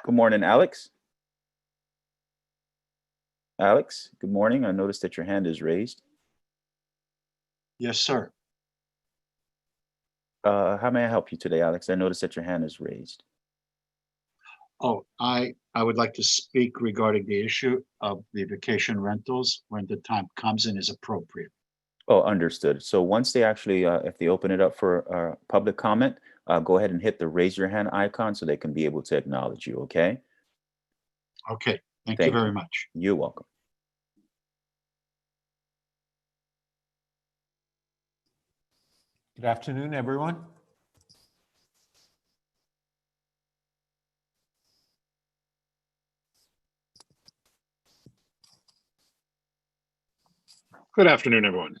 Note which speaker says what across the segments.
Speaker 1: Good morning, Alex. Alex, good morning. I noticed that your hand is raised.
Speaker 2: Yes, sir.
Speaker 1: How may I help you today, Alex? I noticed that your hand is raised.
Speaker 2: Oh, I would like to speak regarding the issue of the vacation rentals when the time comes and is appropriate.
Speaker 1: Oh, understood. So once they actually, if they open it up for public comment, go ahead and hit the raise your hand icon so they can be able to acknowledge you, okay?
Speaker 2: Okay, thank you
Speaker 1: Thank
Speaker 2: very
Speaker 1: you.
Speaker 2: much.
Speaker 1: You're welcome.
Speaker 3: Good afternoon, everyone.
Speaker 4: Good afternoon, everyone.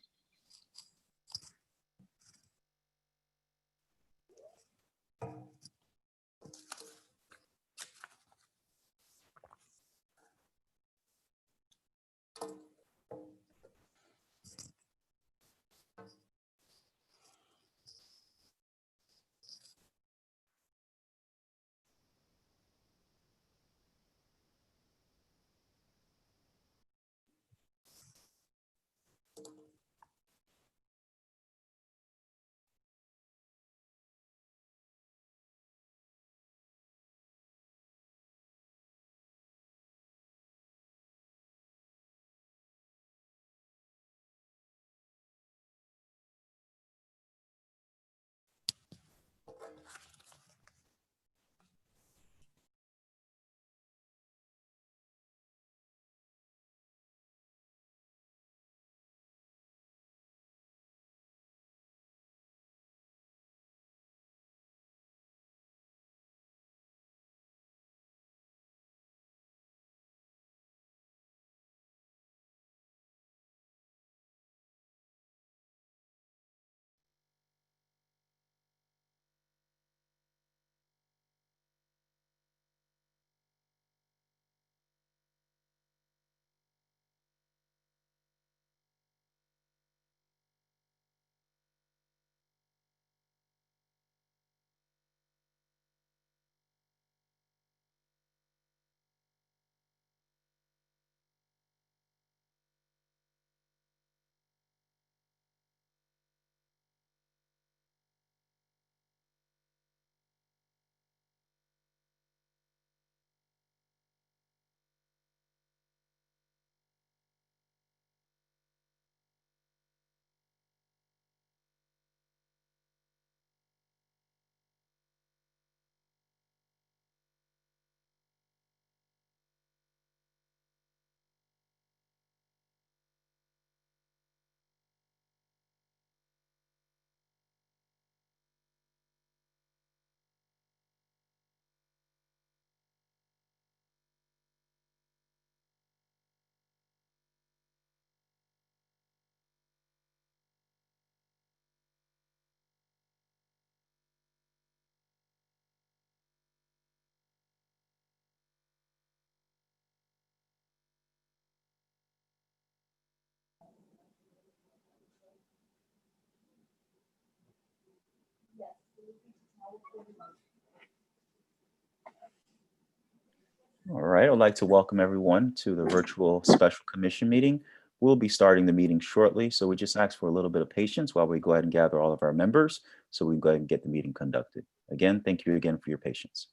Speaker 1: All right, I'd like to welcome everyone to the virtual special commission meeting. We'll be starting the meeting shortly, so we just ask for a little bit of patience while we go ahead and gather all of our members so we can go ahead and get the meeting conducted. Again, thank you again for your patience.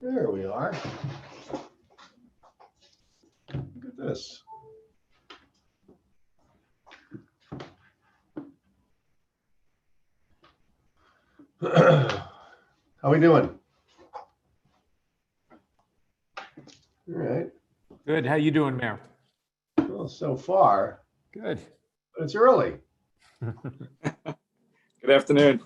Speaker 4: There we are. Look at this. How we doing? All right.
Speaker 3: Good. How you doing, Mayor?
Speaker 4: Well, so far,
Speaker 3: Good.
Speaker 4: but it's early.
Speaker 5: Good afternoon.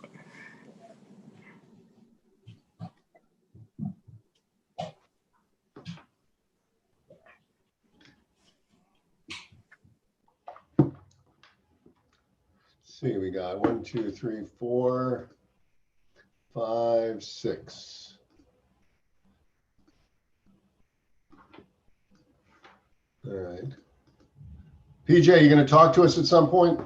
Speaker 4: Let's see, we got 1, 2, 3, 4, 5, 6. All right. PJ, you going to talk to us at some point?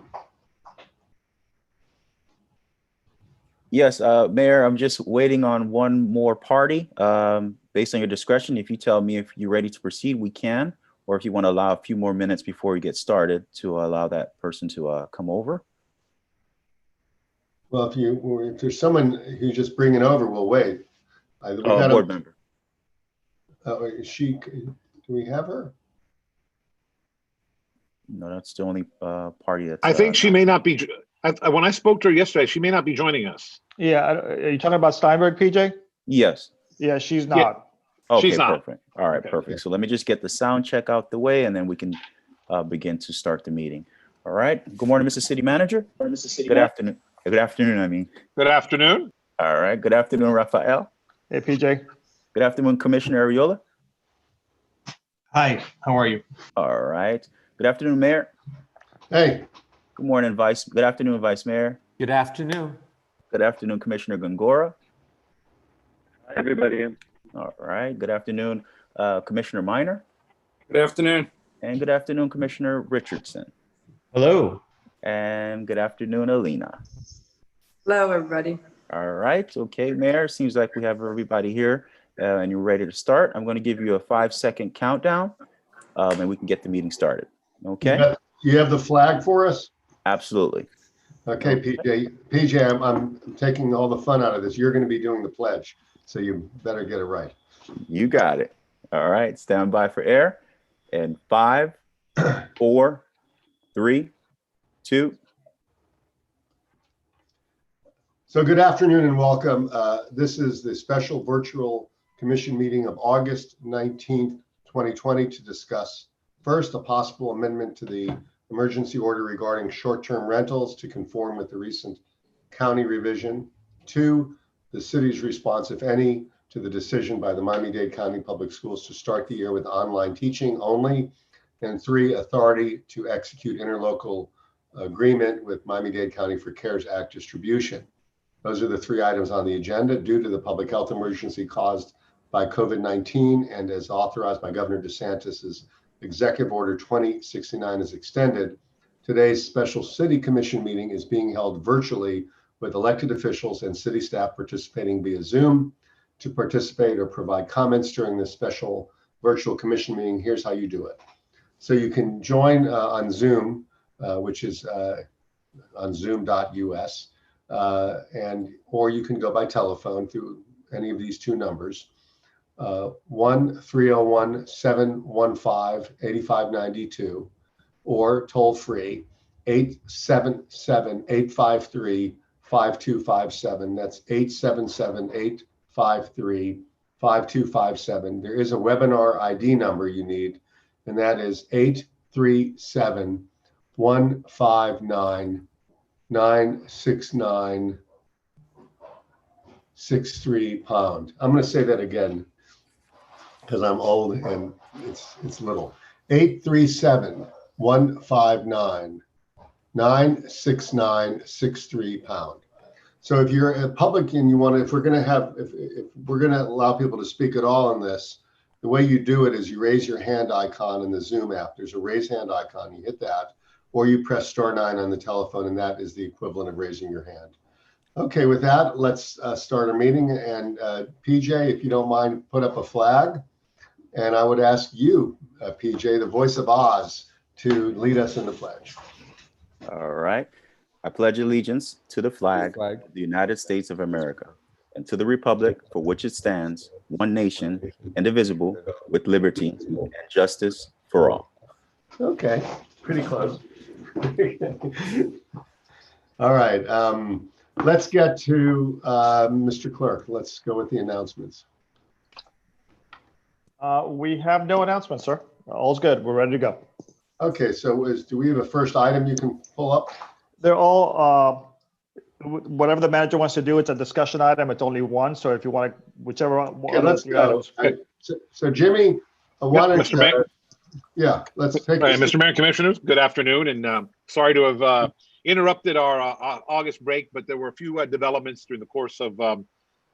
Speaker 1: Yes, Mayor, I'm just waiting on one more party. Based on your discretion, if you tell me if you're ready to proceed, we can, or if you want to allow a few more minutes before we get started to allow that person to come over.
Speaker 4: Well, if there's someone who's just bringing over, we'll wait. We
Speaker 1: Oh,
Speaker 4: got
Speaker 1: board member.
Speaker 4: do we have her?
Speaker 1: No, that's the only party that's.
Speaker 5: I think she may not be, when I spoke to her yesterday, she may not be joining us.
Speaker 6: Yeah, are you talking about Steinberg, PJ?
Speaker 1: Yes.
Speaker 6: Yeah, she's not.
Speaker 1: Okay,
Speaker 5: She's not.
Speaker 1: perfect. All right,
Speaker 4: Okay,
Speaker 1: perfect.
Speaker 4: okay.
Speaker 1: So let me just get the sound check out the way, and then we can begin to start the meeting. All right. Good morning, Mr. City Manager. Good afternoon. Good afternoon, I mean.
Speaker 5: Good afternoon.
Speaker 1: All right. Good afternoon, Rafael.
Speaker 6: Hey, PJ.
Speaker 1: Good afternoon, Commissioner Ariola.
Speaker 7: Hi, how are you?
Speaker 1: All right. Good afternoon, Mayor.
Speaker 4: Hey,
Speaker 1: Good morning, Good afternoon, Vice Mayor.
Speaker 3: Good afternoon.
Speaker 1: Good afternoon, Commissioner Gongora.
Speaker 5: Hi, everybody.
Speaker 1: All right. Good afternoon, Commissioner Minor.
Speaker 5: Good afternoon.
Speaker 1: And good afternoon, Commissioner Richardson.
Speaker 7: Hello.
Speaker 1: And good afternoon, Alina.
Speaker 8: Hello, everybody.
Speaker 1: All right. Okay, Mayor. Seems like we have everybody here and you're ready to start. I'm going to give you a 5-second countdown and we can get the meeting started. Okay?
Speaker 4: you have the flag for us?
Speaker 1: Absolutely.
Speaker 4: Okay, PJ, I'm taking all the fun out of this. You're going to be doing the pledge, so you better get it right.
Speaker 1: You got it. All right. Stand by for air. And 5, 4, 3, 2.
Speaker 4: So good afternoon and welcome. This is the special virtual commission meeting of August 19th, 2020 to discuss first a possible amendment to the emergency order regarding short-term rentals to conform with the recent county revision. 2, the city's response, if any, to the decision by the Miami-Dade County Public Schools to start the year with online teaching only. And 3, authority to execute interlocal agreement with Miami-Dade County for CARES Act distribution. Those are the 3 items on the agenda due to the public health emergency caused by COVID-19 and as authorized by Governor DeSantis's Executive Order 2069 is extended. Today's special city commission meeting is being held virtually with elected officials and city staff participating via Zoom. To participate or provide comments during this special virtual commission meeting, here's how you do it. So you can join on Zoom, which is on zoom.us, or you can go by telephone through any of these 2 numbers. 1-301-715-8592 or toll free 877-853-5257. That's 877-853-5257. There is a webinar ID number you need, and that is 837-159-969-63 £. I'm going to say that again, because I'm old and it's little. 837-159-969-63 £. So if you're a public and you want to, if we're going to allow people to speak at all in this, the way you do it is you raise your hand icon in the Zoom app. There's a raise hand icon, you hit that, or you press *9 on the telephone, and that is the equivalent of raising your hand. Okay, with that, let's start our meeting. And PJ, if you don't mind, put up a flag. And I would ask you, PJ, the voice of Oz, to lead us in the pledge.
Speaker 1: All right. I pledge allegiance to the flag
Speaker 3: Flag.
Speaker 1: of the United States of America and to the republic for which it stands, one nation, indivisible, with liberty and justice for all.
Speaker 4: Okay, pretty close. All right, let's get to Mr. Clerk. Let's go with the announcements.
Speaker 6: We have no announcements, sir. All's good. We're ready to go.
Speaker 4: Okay, so do we have a first item you can pull up?
Speaker 6: They're all, whatever the manager wants to do, it's a discussion item. It's only one. So if you want to, whichever one
Speaker 4: Okay,
Speaker 6: of the
Speaker 4: let's
Speaker 6: three
Speaker 4: go.
Speaker 6: items.
Speaker 4: So Jimmy, I wanted
Speaker 5: Mr. Mayor.
Speaker 4: yeah, let's take
Speaker 5: Right,
Speaker 4: this.
Speaker 5: Mr. Mayor and Commissioners, good afternoon, and sorry to have interrupted our August break, but there were a few developments during the course of the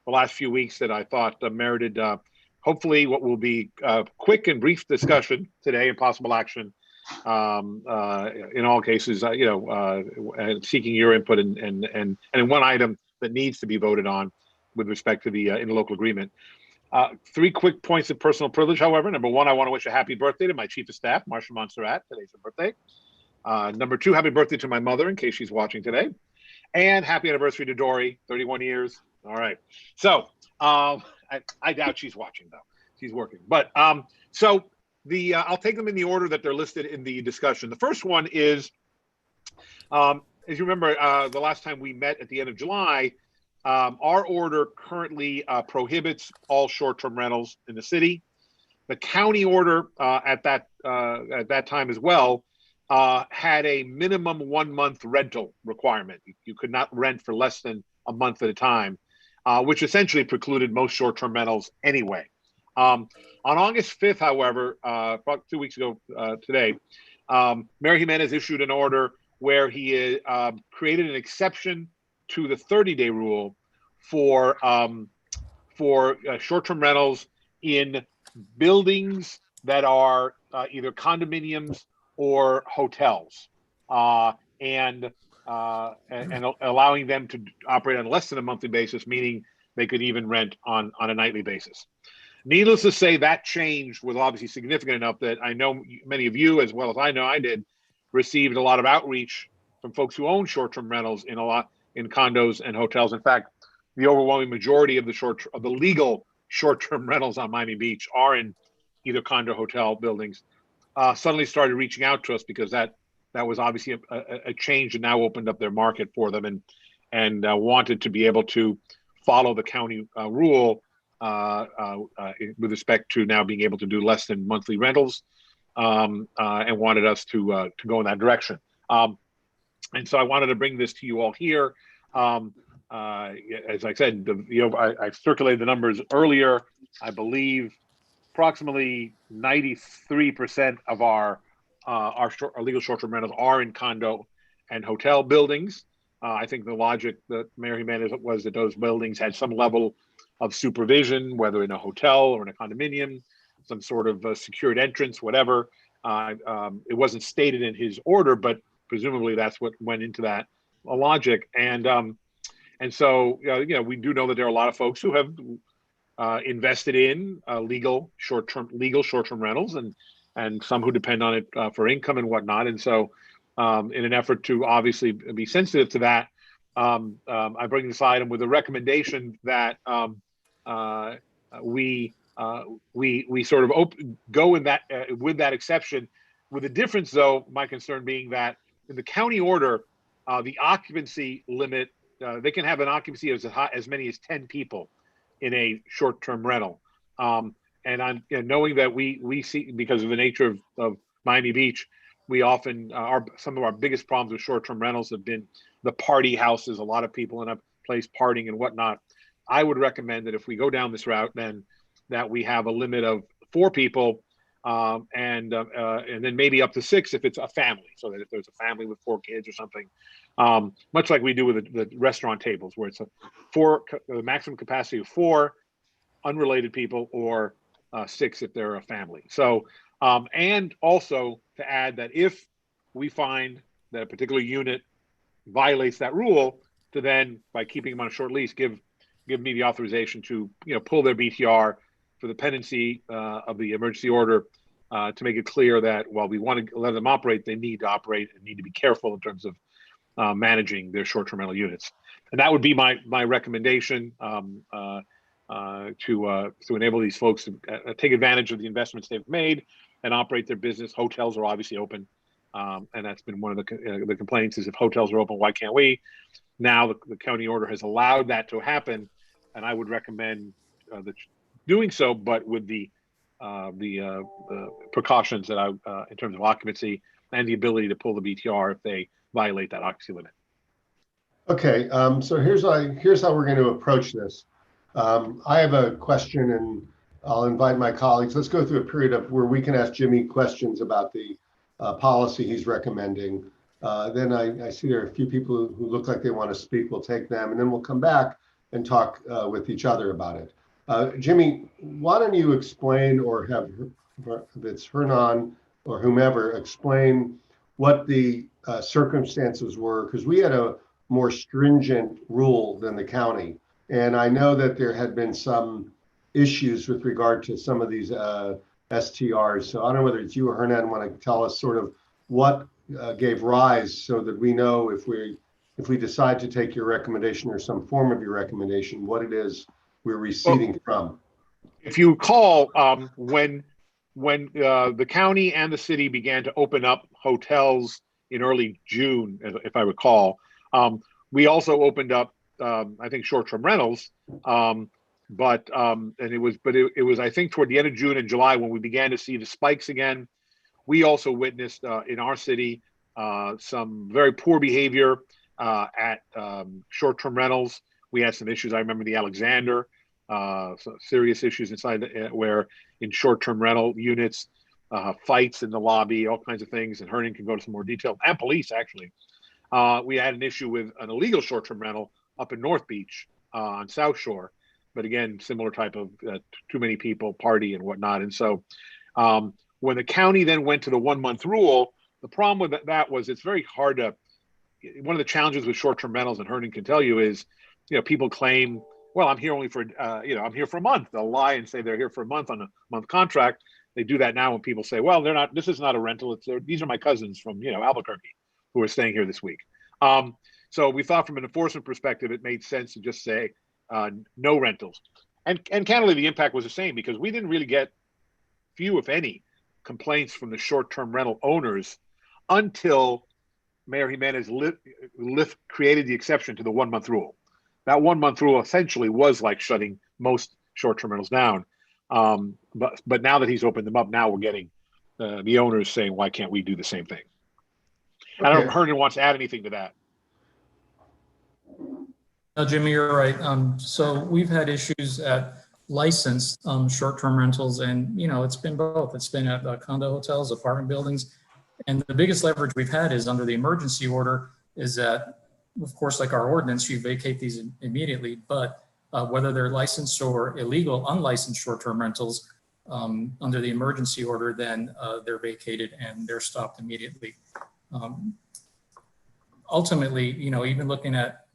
Speaker 5: last few weeks that I thought merited hopefully what will be quick and brief discussion today and possible action. In all cases, seeking your input and in one item that needs to be voted on with respect to the interlocal agreement. Three quick points of personal privilege, however. Number one, I want to wish a happy birthday to my chief of staff, Marsha Montserrat. Today's her birthday. Number two, happy birthday to my mother, in case she's watching today. And happy anniversary to Dory, 31 years. All right. So I doubt she's watching, though. She's working. But so I'll take them in the order that they're listed in the discussion. The first one is, as you remember, the last time we met at the end of July, our order currently prohibits all short-term rentals in the city. The county order at that time as well had a minimum 1 month rental requirement. You could not rent for less than a month at a time, which essentially precluded most short-term rentals anyway. On August 5th, however, about 2 weeks ago today, Mayor Jimenez issued an order where he created an exception to the 30-day rule for short-term rentals in buildings that are either condominiums or hotels, and allowing them to operate on less than a monthly basis, meaning they could even rent on a nightly basis. Needless to say, that change was obviously significant enough that I know many of you, as well as I know I did, received a lot of outreach from folks who own short-term rentals in condos and hotels. In fact, the overwhelming majority of the legal short-term rentals on Miami Beach are in either condo or hotel buildings. Suddenly started reaching out to us because that was obviously a change and now opened up their market for them, and wanted to be able to follow the county rule with respect to now being able to do less than monthly rentals, and wanted us to go in that direction. And so I wanted to bring this to you all here. As I said, I circulated the numbers earlier. I believe approximately 93% of our legal short-term rentals are in condo and hotel buildings. I think the logic that Mayor Jimenez was that those buildings had some level of supervision, whether in a hotel or in a condominium, some sort of secured entrance, whatever. It wasn't stated in his order, but presumably that's what went into that logic. And so we do know that there are a lot of folks who have invested in legal short-term rentals, and some who depend on it for income and whatnot. And so in an effort to obviously be sensitive to that, I bring this item with a recommendation that we sort of go in that with that exception, with the difference, though, my concern being that in the county order, the occupancy limit, they can have an occupancy as many as 10 people in a short-term rental. And I'm knowing that we see, because of the nature of Miami Beach, we often some of our biggest problems with short-term rentals have been the party houses, a lot of people in a place partying and whatnot. I would recommend that if we go down this route, then that we have a limit of 4 people, and then maybe up to 6 if it's a family. So that if there's a family with 4 kids or something, much like we do with the restaurant tables, where it's the maximum capacity of 4 unrelated people, or 6 if they're a family. So, and also to add that if we find that a particular unit violates that rule, to then, by keeping them on a short lease, give me the authorization to pull their BTR for the pendency of the emergency order, to make it clear that while we want to let them operate, they need to operate and need to be careful in terms of managing their short-term rental units. And that would be my recommendation to enable these folks to take advantage of the investments they've made and operate their business. Hotels are obviously open, and that's been one of the complaints is if hotels are open, why can't we? Now the county order has allowed that to happen, and I would recommend doing so, but with the precautions that in terms of occupancy and the ability to pull the BTR if they violate that occupancy limit.
Speaker 4: Okay, so here's how we're going to approach this. I have a question, and I'll invite my colleagues. Let's go through a period of where we can ask Jimmy questions about the policy he's recommending. Then I see there are a few people who look like they want to speak. We'll take them, and then we'll come back and talk with each other about it. Jimmy, why don't you explain, or have if it's Hernan or whomever explain what the circumstances were, because we had a more stringent rule than the county. And I know that there had been some issues with regard to some of these STRs. So I don't know whether it's you or Hernan want to tell us sort of what gave rise, so that we know if we decide to take your recommendation or some form of your recommendation, what it is we're receding from.
Speaker 5: If you recall, when the county and the city began to open up hotels in early June, if I recall, we also opened up, I think, short-term rentals, but it was I think toward the end of June and July when we began to see the spikes again. We also witnessed in our city some very poor behavior at short-term rentals. We had some issues. I remember the Alexander, some serious issues inside where in short-term rental units, fights in the lobby, all kinds of things. And Hernan can go to some more detail, and police actually. We had an issue with an illegal short-term rental up in North Beach on South Shore, but again, similar type of too many people party and whatnot. And so when the county then went to the 1 month rule, the problem with that was it's very hard to, one of the challenges with short-term rentals, and Hernan can tell you, is, people claim, well, I'm here only for, I'm here for a month. They'll lie and say they're here for a month on a month contract. They do that now when people say, well, they're not, this is not a rental. These are my cousins from, Albuquerque who are staying here this week. So we thought from an enforcement perspective, it made sense to just say no rentals. And candidly, the impact was the same because we didn't really get few, if any, complaints from the short-term rental owners until Mayor Jimenez created the exception to the 1 month rule. That 1 month rule essentially was like shutting most short-term rentals down. But now that he's opened them up, now we're getting the owners saying, why can't we do the same thing? Okay. I don't know if Hernan wants to add anything to that.
Speaker 9: No, Jimmy, you're right. So we've had issues at licensed short-term rentals, and it's been both. It's been at condo hotels, apartment buildings, and the biggest leverage we've had is under the emergency order. Is that, of course, like our ordinance, you vacate these immediately. But whether they're licensed or illegal, unlicensed short-term rentals under the emergency order, then they're vacated and they're stopped immediately. Ultimately, even looking at,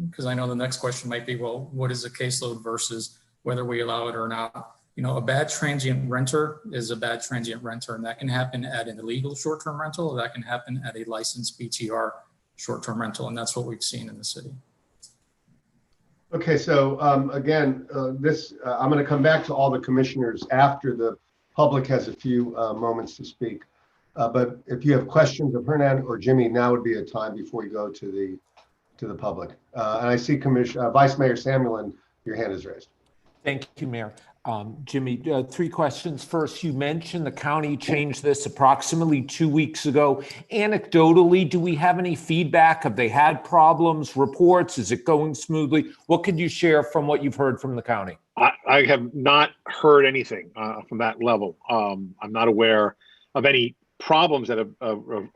Speaker 9: because I know the next question might be, well, what is a caseload versus whether we allow it or not? A bad transient renter is a bad transient renter, and that can happen at an illegal short-term rental, or that can happen at a licensed BTR short-term rental, and that's what we've seen in the city.
Speaker 4: Okay, so again, I'm going to come back to all the commissioners after the public has a few moments to speak. But if you have questions of Hernan or Jimmy, now would be a time before we go to the public. And I see Vice Mayor Samuelin, your hand is raised.
Speaker 3: Thank you, Mayor. Jimmy, 3 questions. First, you mentioned the county changed this approximately 2 weeks ago. Anecdotally, do we have any feedback? Have they had problems, reports? Is it going smoothly? What could you share from what you've heard from the county?
Speaker 5: I have not heard anything from that level. I'm not aware of any problems that have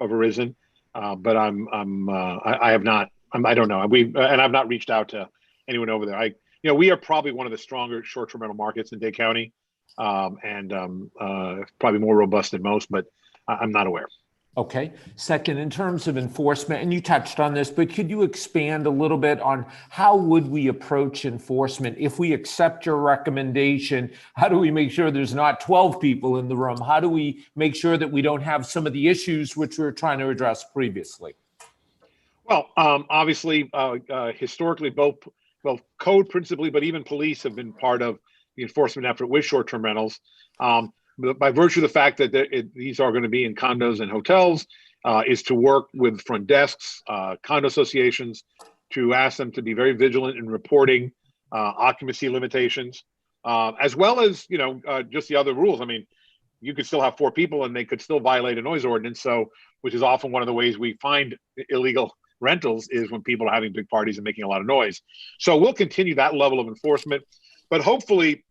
Speaker 5: arisen, but I have not. I don't know. And I've not reached out to anyone over there. We are probably one of the stronger short-term rental markets in Dade County, and probably more robust than most, but I'm not aware.
Speaker 3: Okay. Second, in terms of enforcement, and you touched on this, but could you expand a little bit on how would we approach enforcement? If we accept your recommendation, how do we make sure there's not 12 people in the room? How do we make sure that we don't have some of the issues which we were trying to address previously?
Speaker 5: Well, obviously, historically, both code principally, but even police have been part of the enforcement effort with short-term rentals. By virtue of the fact that these are going to be in condos and hotels, is to work with front desks, condo associations, to ask them to be very vigilant in reporting occupancy limitations, as well as just the other rules. I mean, you could still have 4 people and they could still violate a noise ordinance. So, which is often one of the ways we find illegal rentals is when people are having big parties and making a lot of noise. So we'll continue that level of enforcement, but hopefully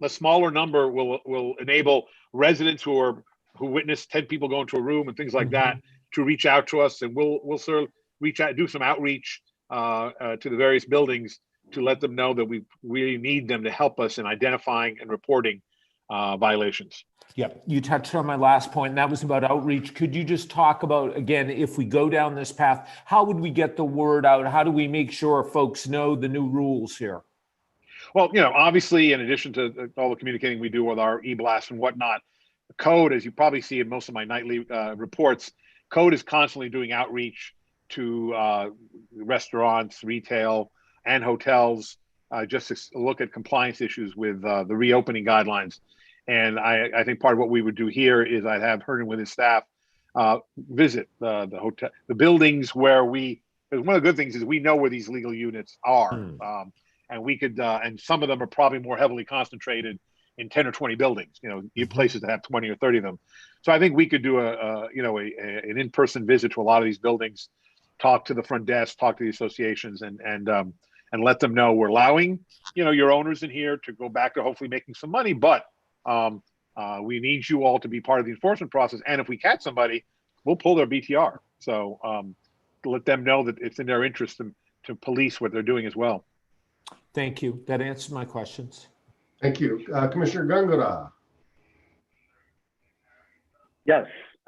Speaker 5: a smaller number will enable residents who witness 10 people go into a room and things like that to reach out to us, and we'll sort of reach out, do some outreach to the various buildings to let them know that we really need them to help us in identifying and reporting violations.
Speaker 3: Yep, you touched on my last point, and that was about outreach. Could you just talk about, again, if we go down this path, how would we get the word out? How do we make sure folks know the new rules here?
Speaker 5: Well, obviously, in addition to all the communicating we do with our e-blasts and whatnot, the code, as you probably see in most of my nightly reports, code is constantly doing outreach to restaurants, retail, and hotels, just to look at compliance issues with the reopening guidelines. And I think part of what we would do here is I'd have Hernan with his staff visit the hotel, the buildings where because one of the good things is we know where these legal units are. And we could, and some of them are probably more heavily concentrated in 10 or 20 buildings, places that have 20 or 30 of them. So I think we could do an in-person visit to a lot of these buildings, talk to the front desk, talk to the associations, and let them know we're allowing, your owners in here to go back to hopefully making some money, but we need you all to be part of the enforcement process. And if we catch somebody, we'll pull their BTR. So let them know that it's in their interest to police what they're doing as well.
Speaker 3: Thank you. That answers my questions.
Speaker 4: Thank you. Commissioner Gangara.
Speaker 10: Yes,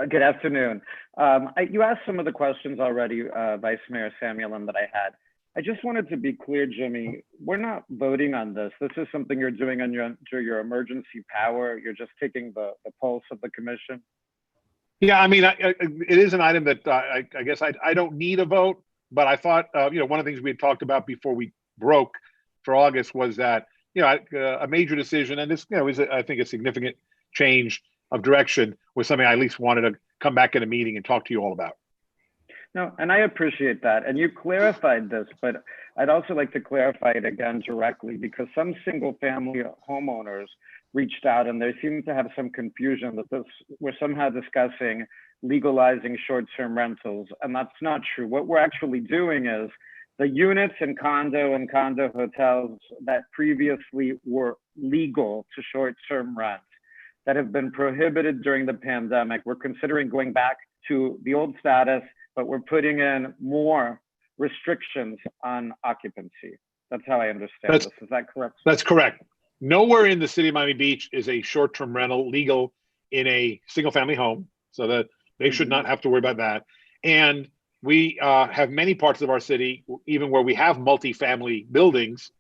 Speaker 10: good afternoon. You asked some of the questions already, Vice Mayor Samuelin, that I had. I just wanted to be clear, Jimmy, we're not voting on this. This is something you're doing under your emergency power. You're just taking the pulse of the commission.
Speaker 5: Yeah, I mean, it is an item that I guess I don't need a vote, but I thought, one of the things we had talked about before we broke for August was that, a major decision, and this, is I think a significant change of direction, was something I at least wanted to come back in a meeting and talk to you all about.
Speaker 10: No, and I appreciate that. And you clarified this, but I'd also like to clarify it again directly, because some single family homeowners reached out and they seem to have some confusion that we're somehow discussing legalizing short-term rentals. And that's not true. What we're actually doing is the units in condo and condo hotels that previously were legal to short-term rent, that have been prohibited during the pandemic, we're considering going back to the old status, but we're putting in more restrictions on occupancy. That's how I understand this. Is that correct?
Speaker 5: That's correct. Nowhere in the city of Miami Beach is a short-term rental legal in a single-family home, so that they should not have to worry about that. And we have many parts of our city, even where we have multifamily buildings,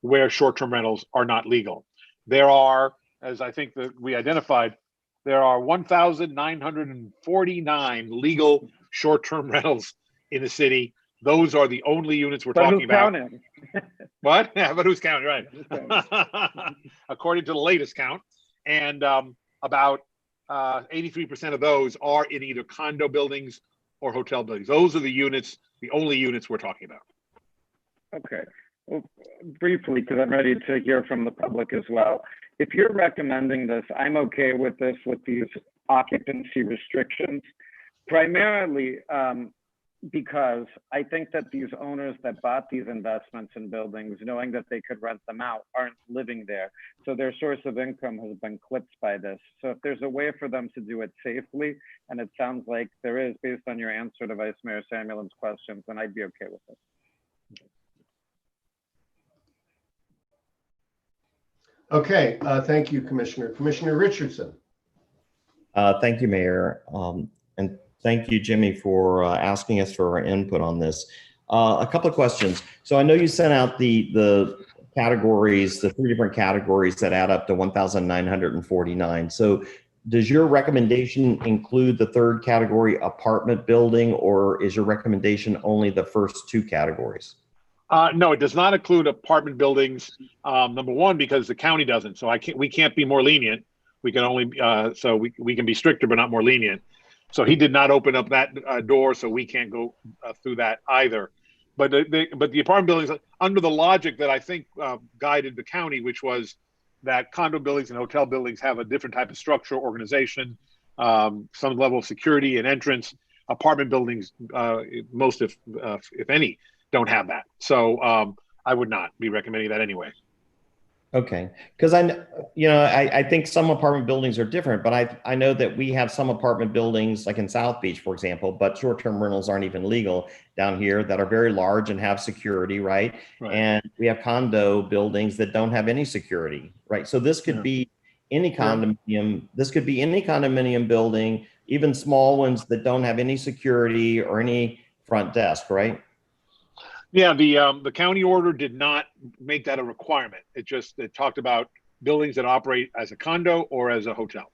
Speaker 5: where short-term rentals are not legal. There are, as I think that we identified, there are 1,949 legal short-term rentals in the city. Those are the only units we're talking about.
Speaker 10: Counting?
Speaker 5: What? Yeah, but who's counting, right? According to the latest count. And about 83% of those are in either condo buildings or hotel buildings. Those are the units, the only units we're talking about.
Speaker 10: Okay. Well, briefly, because I'm ready to hear from the public as well. If you're recommending this, I'm okay with this, with these occupancy restrictions, primarily because I think that these owners that bought these investments in buildings, knowing that they could rent them out, aren't living there. So their source of income has been clipped by this. So if there's a way for them to do it safely, and it sounds like there is based on your answer to Vice Mayor Samuelin's questions, then I'd be okay with it.
Speaker 4: Okay, thank you, Commissioner. Commissioner Richardson.
Speaker 7: Thank you, Mayor. And thank you, Jimmy, for asking us for our input on this. A couple of questions. So I know you sent out the categories, the 3 different categories that add up to 1,949. So does your recommendation include the third category apartment building, or is your recommendation only the first two categories?
Speaker 5: No, it does not include apartment buildings. Number one, because the county doesn't. So we can't be more lenient. We can only, so we can be stricter, but not more lenient. So he did not open up that door, so we can't go through that either. But the apartment buildings, under the logic that I think guided the county, which was that condo buildings and hotel buildings have a different type of structure, organization, some level of security and entrance. Apartment buildings, most if any, don't have that. So I would not be recommending that anyway.
Speaker 7: Okay, because I think some apartment buildings are different, but I know that we have some apartment buildings like in South Beach, for example, but short-term rentals aren't even legal down here, that are very large and have security, right? And we have condo buildings that don't have any security, right? So this could be any condominium. This could be any condominium building, even small ones that don't have any security or any front desk, right?
Speaker 5: Yeah, the county order did not make that a requirement. It talked about buildings that operate as a condo or as a hotel.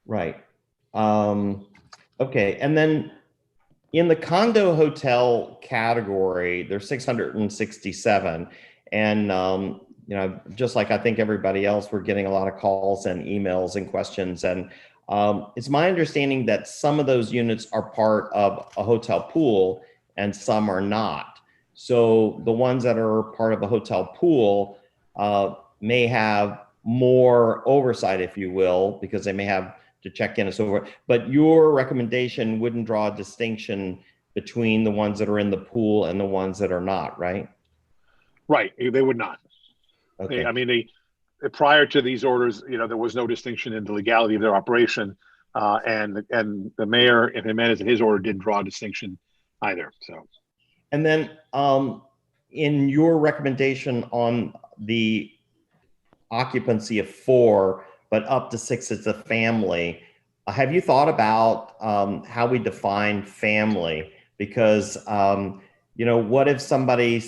Speaker 7: Right. Okay. And then in the condo hotel category, there's 667. And, just like I think everybody else, we're getting a lot of calls and emails and questions. And it's my understanding that some of those units are part of a hotel pool and some are not. So the ones that are part of a hotel pool may have more oversight, if you will, because they may have to check in and so forth. But your recommendation wouldn't draw a distinction between the ones that are in the pool and the ones that are not, right?
Speaker 5: Right, they would not.
Speaker 7: Okay.
Speaker 5: I mean, prior to these orders, there was no distinction in the legality of their operation, and the mayor and Jimenez in his order didn't draw a distinction either. So,
Speaker 7: and then in your recommendation on the occupancy of 4, but up to 6 as a family, have you thought about how we define family? Because what if somebody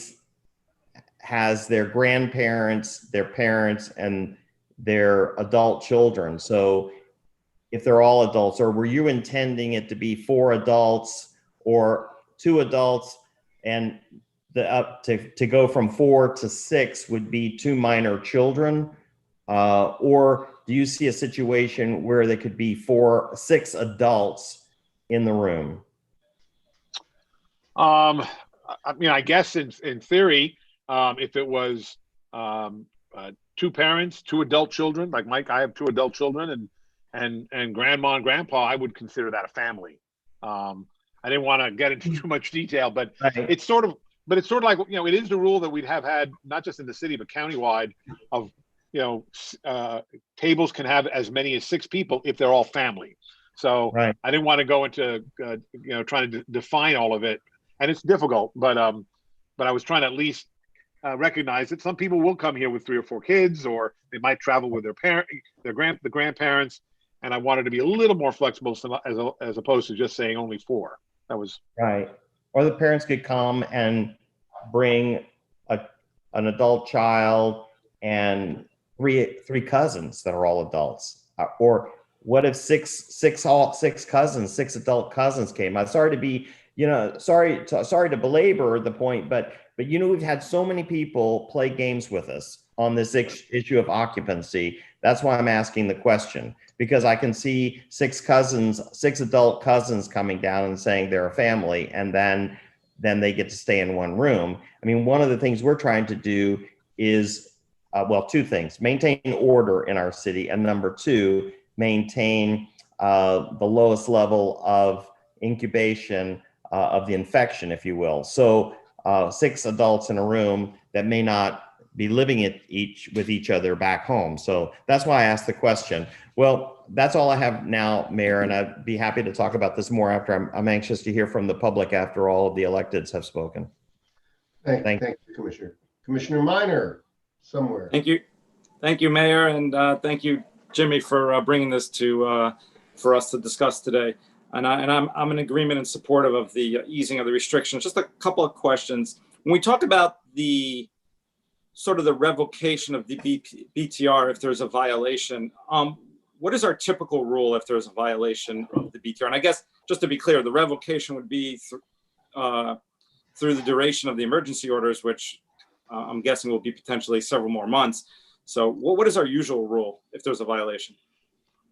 Speaker 7: has their grandparents, their parents, and their adult children? So if they're all adults, or were you intending it to be 4 adults or 2 adults, and to go from 4 to 6 would be 2 minor children? Or do you see a situation where there could be 6 adults in the room?
Speaker 5: I mean, I guess in theory, if it was 2 parents, 2 adult children, like Mike, I have 2 adult children, and grandma and grandpa, I would consider that a family. I didn't want to get into too much detail, but it's sort of like, it is the rule that we'd have had, not just in the city, but countywide, of, tables can have as many as 6 people if they're all family. So I didn't want to go into, trying to define all of it. And it's difficult, but I was trying to at least recognize that some people will come here with 3 or 4 kids, or they might travel with the grandparents. And I wanted to be a little more flexible as opposed to just saying only 4. That was
Speaker 7: right. Or the parents could come and bring an adult child and three cousins that are all adults. Or what if six cousins, 6 adult cousins came? I'm sorry to be, sorry to belabor the point, but we've had so many people play games with us on this issue of occupancy. That's why I'm asking the question, because I can see 6 adult cousins coming down and saying they're a family, and then they get to stay in one room. I mean, one of the things we're trying to do is, 2 things: maintain order in our city, and number 2, maintain the lowest level of incubation of the infection, if you will. So 6 adults in a room that may not be living with each other back home. So that's why I asked the question. Well, that's all I have now, Mayor, and I'd be happy to talk about this more after. I'm anxious to hear from the public after all of the electeds have spoken.
Speaker 4: Thank you, Commissioner. Commissioner Minor, somewhere.
Speaker 11: Thank you, Mayor, and thank you, Jimmy, for bringing this for us to discuss today. And I'm in agreement and supportive of the easing of the restrictions. Just a couple of questions. When we talk about the sort of the revocation of the BTR if there's a violation. What is our typical rule if there's a violation of the BTR? And I guess just to be clear, the revocation would be through the duration of the emergency orders, which I'm guessing will be potentially several more months. So what is our usual rule if there's a violation?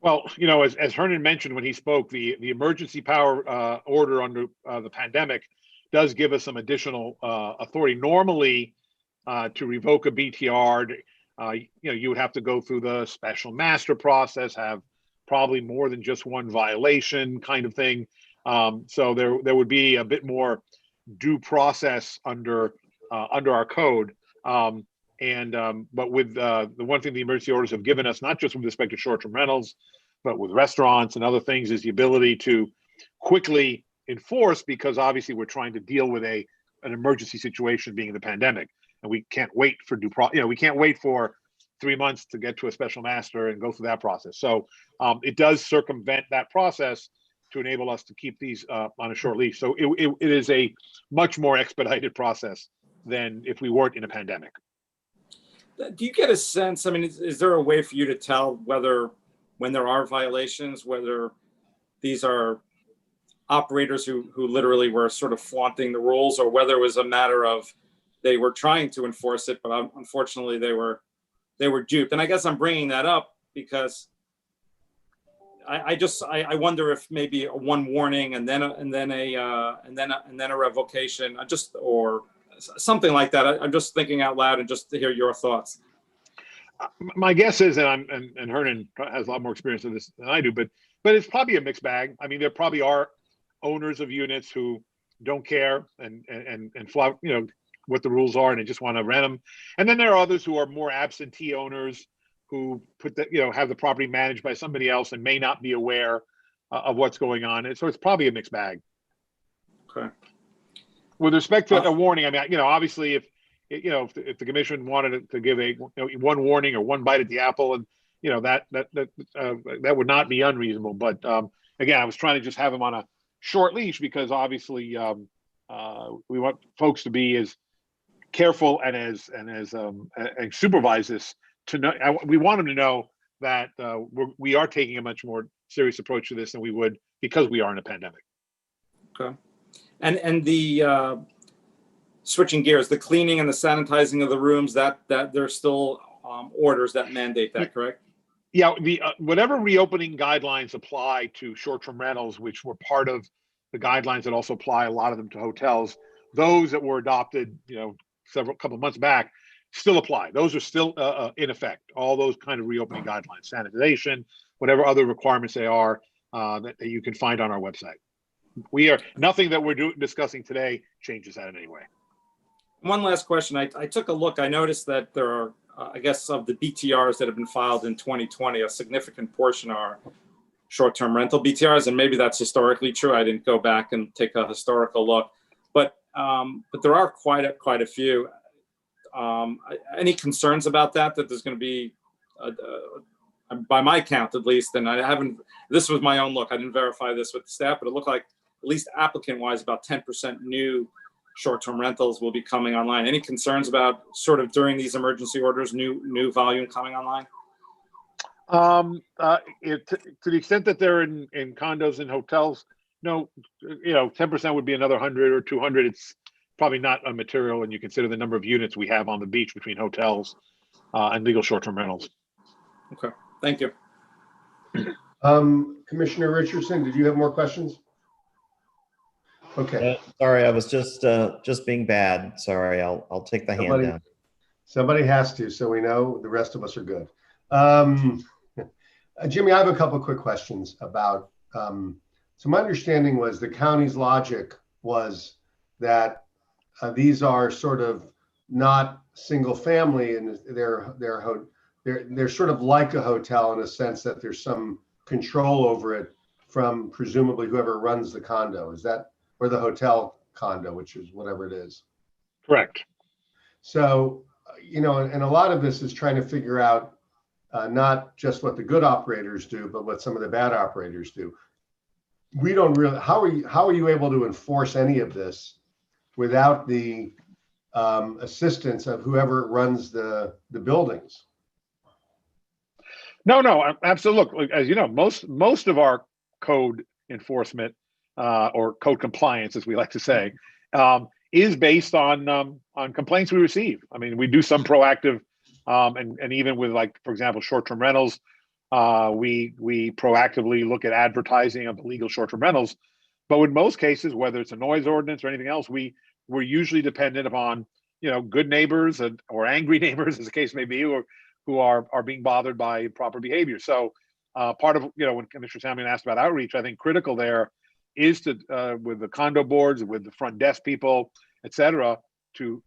Speaker 5: Well, you know, as Hernan mentioned when he spoke, the emergency power order under the pandemic does give us some additional authority. Normally, to revoke a BTR, you know, you would have to go through the special master process, have probably more than just one violation kind of thing. So there would be a bit more due process under our code. But with the one thing the emergency orders have given us, not just with respect to short-term rentals, but with restaurants and other things, is the ability to quickly enforce, because obviously we're trying to deal with an emergency situation being the pandemic, and we can't wait for we can't wait for 3 months to get to a special master and go through that process. So it does circumvent that process to enable us to keep these on a short leash. So it is a much more expedited process than if we weren't in a pandemic.
Speaker 11: Do you get a sense, I mean, is there a way for you to tell whether, when there are violations, whether these are operators who literally were sort of flaunting the rules, or whether it was a matter of they were trying to enforce it, but unfortunately they were duped? And I guess I'm bringing that up because I wonder if maybe one warning and then a revocation, or something like that. I'm just thinking out loud and just to hear your thoughts.
Speaker 5: My guess is, and Hernan has a lot more experience in this than I do, but it's probably a mixed bag. I mean, there probably are owners of units who don't care and flout, you know, what the rules are, and they just want to rent them. And then there are others who are more absentee owners who have the property managed by somebody else and may not be aware of what's going on. And so it's probably a mixed bag.
Speaker 11: Okay.
Speaker 5: With respect to a warning, I mean, you know, obviously if the commission wanted to give one warning or one bite at the apple, and you know that would not be unreasonable. But again, I was trying to just have them on a short leash because obviously we want folks to be as careful and supervise this to know. We want them to know that we are taking a much more serious approach to this than we would because we are in a pandemic.
Speaker 11: Okay. And the switching gears, the cleaning and the sanitizing of the rooms, that there's still orders that mandate that, correct?
Speaker 5: Yeah, the whatever reopening guidelines apply to short-term rentals, which were part of the guidelines that also apply a lot of them to hotels, those that were adopted, you know, couple of months back, still apply. Those are still in effect. All those kind of reopening guidelines, sanitization, whatever other requirements they are that you can find on our website. Nothing that we're discussing today changes that in any way.
Speaker 11: One last question. I took a look. I noticed that there are, I guess, of the BTRs that have been filed in 2020, a significant portion are short-term rental BTRs, and maybe that's historically true. I didn't go back and take a historical look, but there are quite a few. Any concerns about that there's going to be, by my count at least, and I haven't, this was my own look, I didn't verify this with the staff, but it looked like, at least applicant-wise, about 10% new short-term rentals will be coming online. Any concerns about sort of during these emergency orders, new volume coming online?
Speaker 5: To the extent that they're in condos and hotels, no, you know, 10% would be another 100 or 200. It's probably not immaterial when you consider the number of units we have on the beach between hotels and legal short-term rentals.
Speaker 11: Okay, thank you.
Speaker 4: Commissioner Richardson, did you have more questions? Okay.
Speaker 7: Sorry, I was just being bad. Sorry, I'll take the hand down.
Speaker 4: Somebody has to, so we know the rest of us are good. Jimmy, I have a couple of quick questions about, so my understanding was the county's logic was that these are sort of not single family, and they're sort of like a hotel in a sense that there's some control over it from presumably whoever runs the condo. Is that, or the hotel condo, which is whatever it is?
Speaker 5: Correct.
Speaker 4: So, you know, and a lot of this is trying to figure out not just what the good operators do, but what some of the bad operators do. We don't really, how are you able to enforce any of this without the assistance of whoever runs the buildings.
Speaker 5: No, absolutely. Look, as you know, most of our code enforcement or code compliance, as we like to say, is based on complaints we receive. I mean, we do some proactive, and even with, like, for example, short-term rentals, we proactively look at advertising of illegal short-term rentals. But in most cases, whether it's a noise ordinance or anything else, we're usually dependent upon, you know, good neighbors or angry neighbors, as the case may be, or who are being bothered by improper behavior. So part of, you know, when Commissioner Salmon asked about outreach, I think critical there is to with the condo boards, with the front desk people, et cetera, to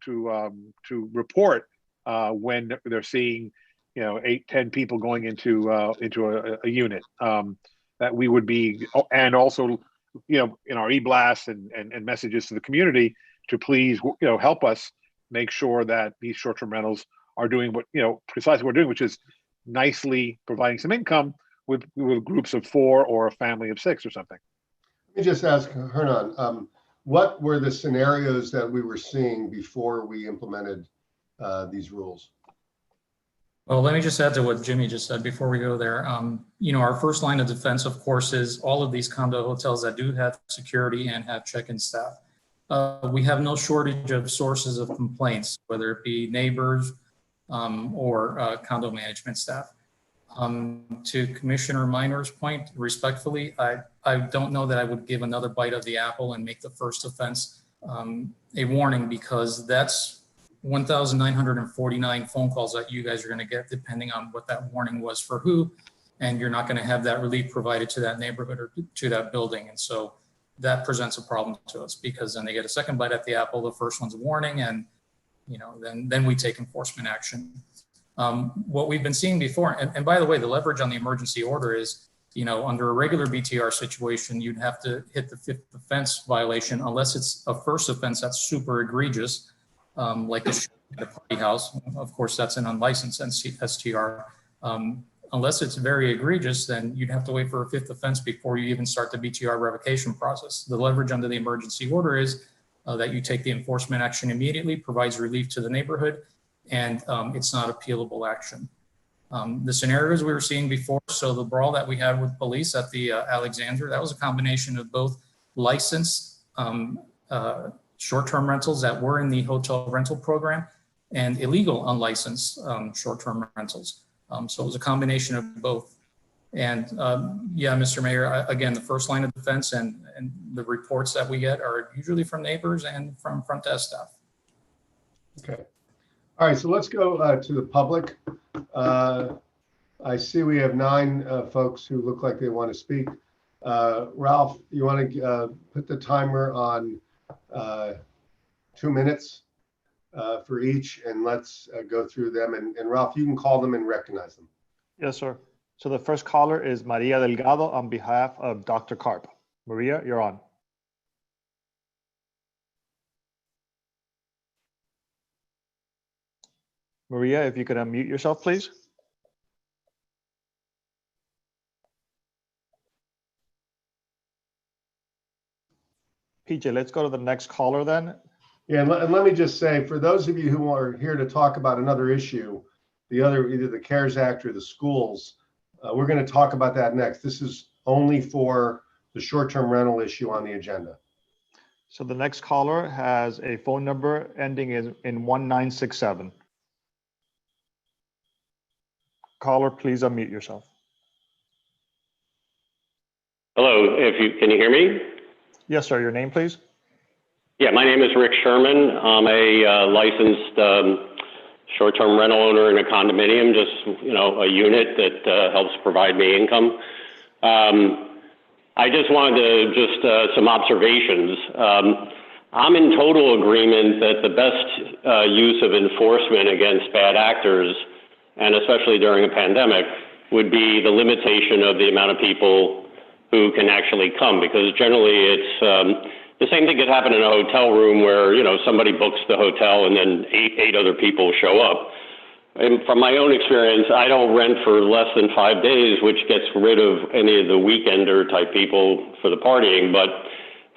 Speaker 5: report when they're seeing, you know, 8-10 people going into a unit, that we would be, and also, you know, in our e-blasts and messages to the community to please, you know, help us make sure that these short-term rentals are doing what, you know, precisely what we're doing, which is nicely providing some income with groups of 4 or a family of 6 or something.
Speaker 4: Let me just ask Hernan, what were the scenarios that we were seeing before we implemented these rules?
Speaker 9: Well, let me just add to what Jimmy just said before we go there. You know, our first line of defense, of course, is all of these condo hotels that do have security and have check-in staff. We have no shortage of sources of complaints, whether it be neighbors or condo management staff. To Commissioner Minor's point, respectfully, I don't know that I would give another bite of the apple and make the first offense a warning, because that's 1,949 phone calls that you guys are going to get, depending on what that warning was for who, and you're not going to have that relief provided to that neighborhood or to that building. And so that presents a problem to us, because then they get a second bite at the apple. The first one's a warning, and, you know, then we take enforcement action. What we've been seeing before, and by the way, the leverage on the emergency order is, you know, under a regular BTR situation, you'd have to hit the 5th offense violation, unless it's a first offense that's super egregious, like the party house. Of course, that's an unlicensed STR. Unless it's very egregious, then you'd have to wait for a 5th offense before you even start the BTR revocation process. The leverage under the emergency order is that you take the enforcement action immediately, provides relief to the neighborhood, and it's not appealable action. The scenarios we were seeing before, so the brawl that we had with police at the Alexander, that was a combination of both licensed short-term rentals that were in the hotel rental program and illegal unlicensed short-term rentals. So it was a combination of both. And yeah, Mr. Mayor, again, the first line of defense and the reports that we get are usually from neighbors and from front desk staff.
Speaker 4: Okay. All right, so let's go to the public. I see we have 9 folks who look like they want to speak. Ralph, you want to put the timer on 2 minutes for each, and let's go through them. And Ralph, you can call them and recognize them.
Speaker 6: Yes, sir. So the first caller is Maria Delgado on behalf of Dr. Karp. Maria, you're on. Maria, if you could unmute yourself, please. PJ, let's go to the next caller then.
Speaker 4: Yeah, and let me just say, for those of you who are here to talk about another issue, either the CARES Act or the schools, we're going to talk about that next. This is only for the short-term rental issue on the agenda.
Speaker 6: So the next caller has a phone number ending in 1967. Caller, please unmute yourself.
Speaker 12: Hello, can you hear me?
Speaker 6: Yes, sir. Your name, please.
Speaker 12: Yeah, my name is Rick Sherman. I'm a licensed short-term rental owner in a condominium, just, you know, a unit that helps provide me income. I just wanted to some observations. I'm in total agreement that the best use of enforcement against bad actors, and especially during a pandemic, would be the limitation of the amount of people who can actually come, because generally it's the same thing could happen in a hotel room where, you know, somebody books the hotel and then eight other people show up. And from my own experience, I don't rent for less than 5 days, which gets rid of any of the weekender type people for the partying. But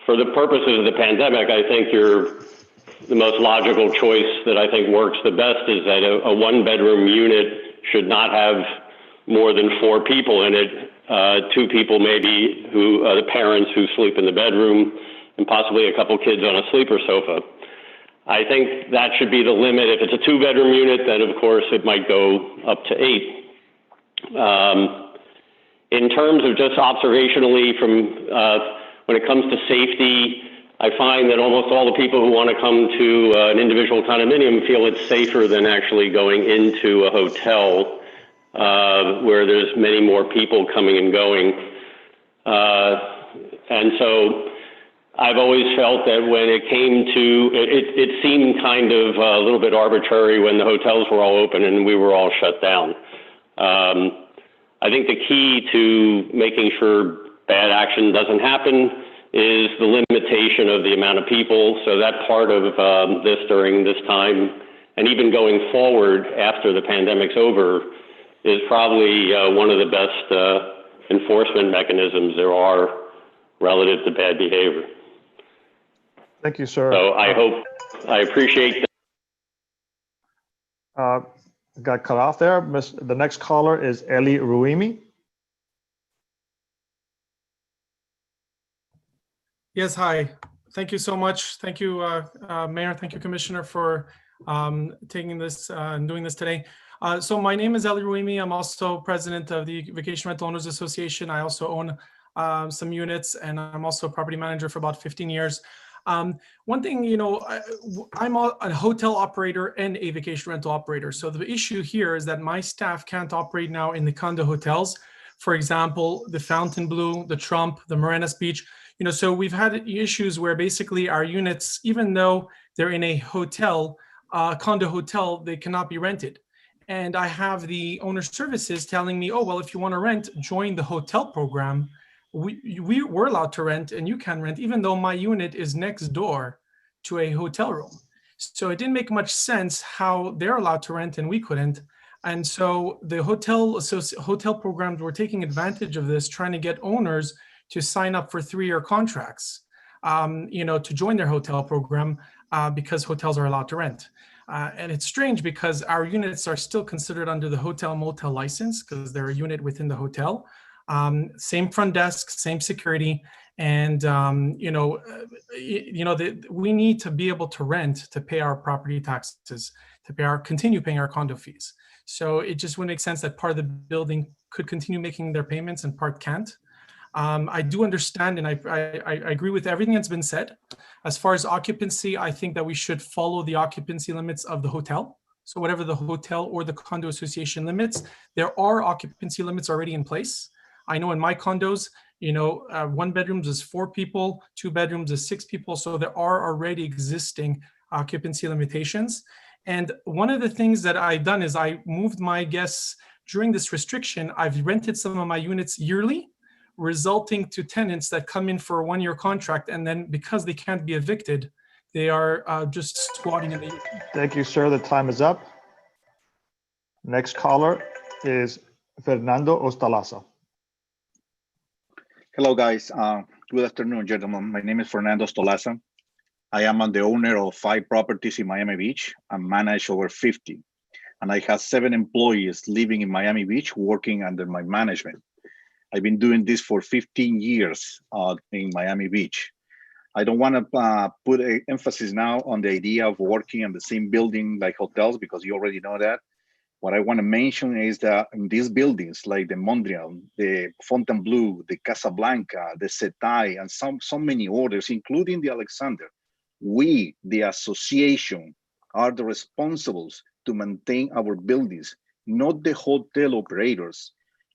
Speaker 12: for the purposes of the pandemic, I think you're the most logical choice that I think works the best is that a one-bedroom unit should not have more than 4 people in it. 2 people maybe who the parents who sleep in the bedroom, and possibly a couple kids on a sleeper sofa. I think that should be the limit. If it's a 2-bedroom unit, then of course it might go up to 8. In terms of just observationally from when it comes to safety, I find that almost all the people who want to come to an individual condominium feel it's safer than actually going into a hotel where there's many more people coming and going. And so I've always felt that when it came to, it seemed kind of a little bit arbitrary when the hotels were all open and we were all shut down. I think the key to making sure bad action doesn't happen is the limitation of the amount of people. So that part of this during this time, and even going forward after the pandemic's over, is probably one of the best enforcement mechanisms there are relative to bad behavior.
Speaker 6: Thank you, sir.
Speaker 12: So I appreciate that.
Speaker 6: Got cut off there. The next caller is Eli Ruimi.
Speaker 13: Yes, hi. Thank you so much. Thank you, Mayor. Thank you, Commissioner, for taking this and doing this today. So my name is Eli Ruimi. I'm also president of the Vacation Rental Owners Association. I also own some units, and I'm also a property manager for about 15 years. One thing, you know, I'm a hotel operator and a vacation rental operator. So the issue here is that my staff can't operate now in the condo hotels. For example, the Fontainebleau, the Trump, the Morenas Beach. You know, so we've had issues where basically our units, even though they're in a hotel, condo hotel, they cannot be rented. And I have the owner services telling me, oh, well, if you want to rent, join the hotel program. We're allowed to rent and you can rent, even though my unit is next door to a hotel room. So it didn't make much sense how they're allowed to rent and we couldn't. And so the hotel programs were taking advantage of this, trying to get owners to sign up for 3-year contracts, you know, to join their hotel program because hotels are allowed to rent. And it's strange because our units are still considered under the hotel motel license because they're a unit within the hotel. Same front desk, same security, and we need to be able to rent to pay our property taxes, to continue paying our condo fees. So it just wouldn't make sense that part of the building could continue making their payments and part can't. I do understand, and I agree with everything that's been said. As far as occupancy, I think that we should follow the occupancy limits of the hotel. So whatever the hotel or the condo association limits, there are occupancy limits already in place. I know in my condos, you know, 1 bedrooms is 4 people, 2 bedrooms is 6 people. So there are already existing occupancy limitations. And one of the things that I've done is I moved my guests during this restriction. I've rented some of my units yearly, resulting to tenants that come in for a 1-year contract. And then because they can't be evicted, they are just squatting in the unit.
Speaker 6: Thank you, sir. The time is up. Next caller is Fernando Ostalaza.
Speaker 14: Hello, guys. Good afternoon, gentlemen. My name is Fernando Stolaza. I am the owner of 5 properties in Miami Beach and manage over 50. And I have 7 employees living in Miami Beach working under my management. I've been doing this for 15 years in Miami Beach. I don't want to put an emphasis now on the idea of working in the same building like hotels, because you already know that. What I want to mention is that in these buildings like the Mondrian, the Fontainebleau, the Casablanca, the Setai, and so many others, including the Alexander, we, the association, are the responsibles to maintain our buildings, not the hotel operators.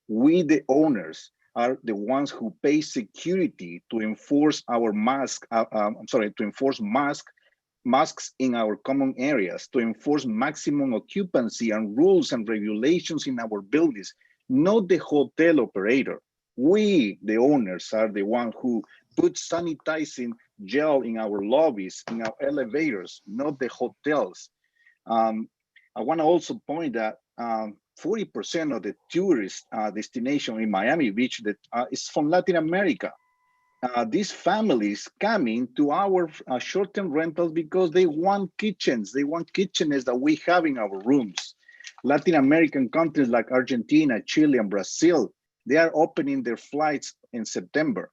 Speaker 14: We, the owners, are the ones who pay security to enforce our masks in our common areas, to enforce maximum occupancy and rules and regulations in our buildings, not the hotel operator. We, the owners, are the one who put sanitizing gel in our lobbies, in our elevators, not the hotels. I want to also point that 40% of the tourist destination in Miami Beach that is from Latin America. these families coming to our short-term rentals because they want kitchens. They want kitchenettes that we have in our rooms. Latin American countries like Argentina, Chile, and Brazil, they are opening their flights in September.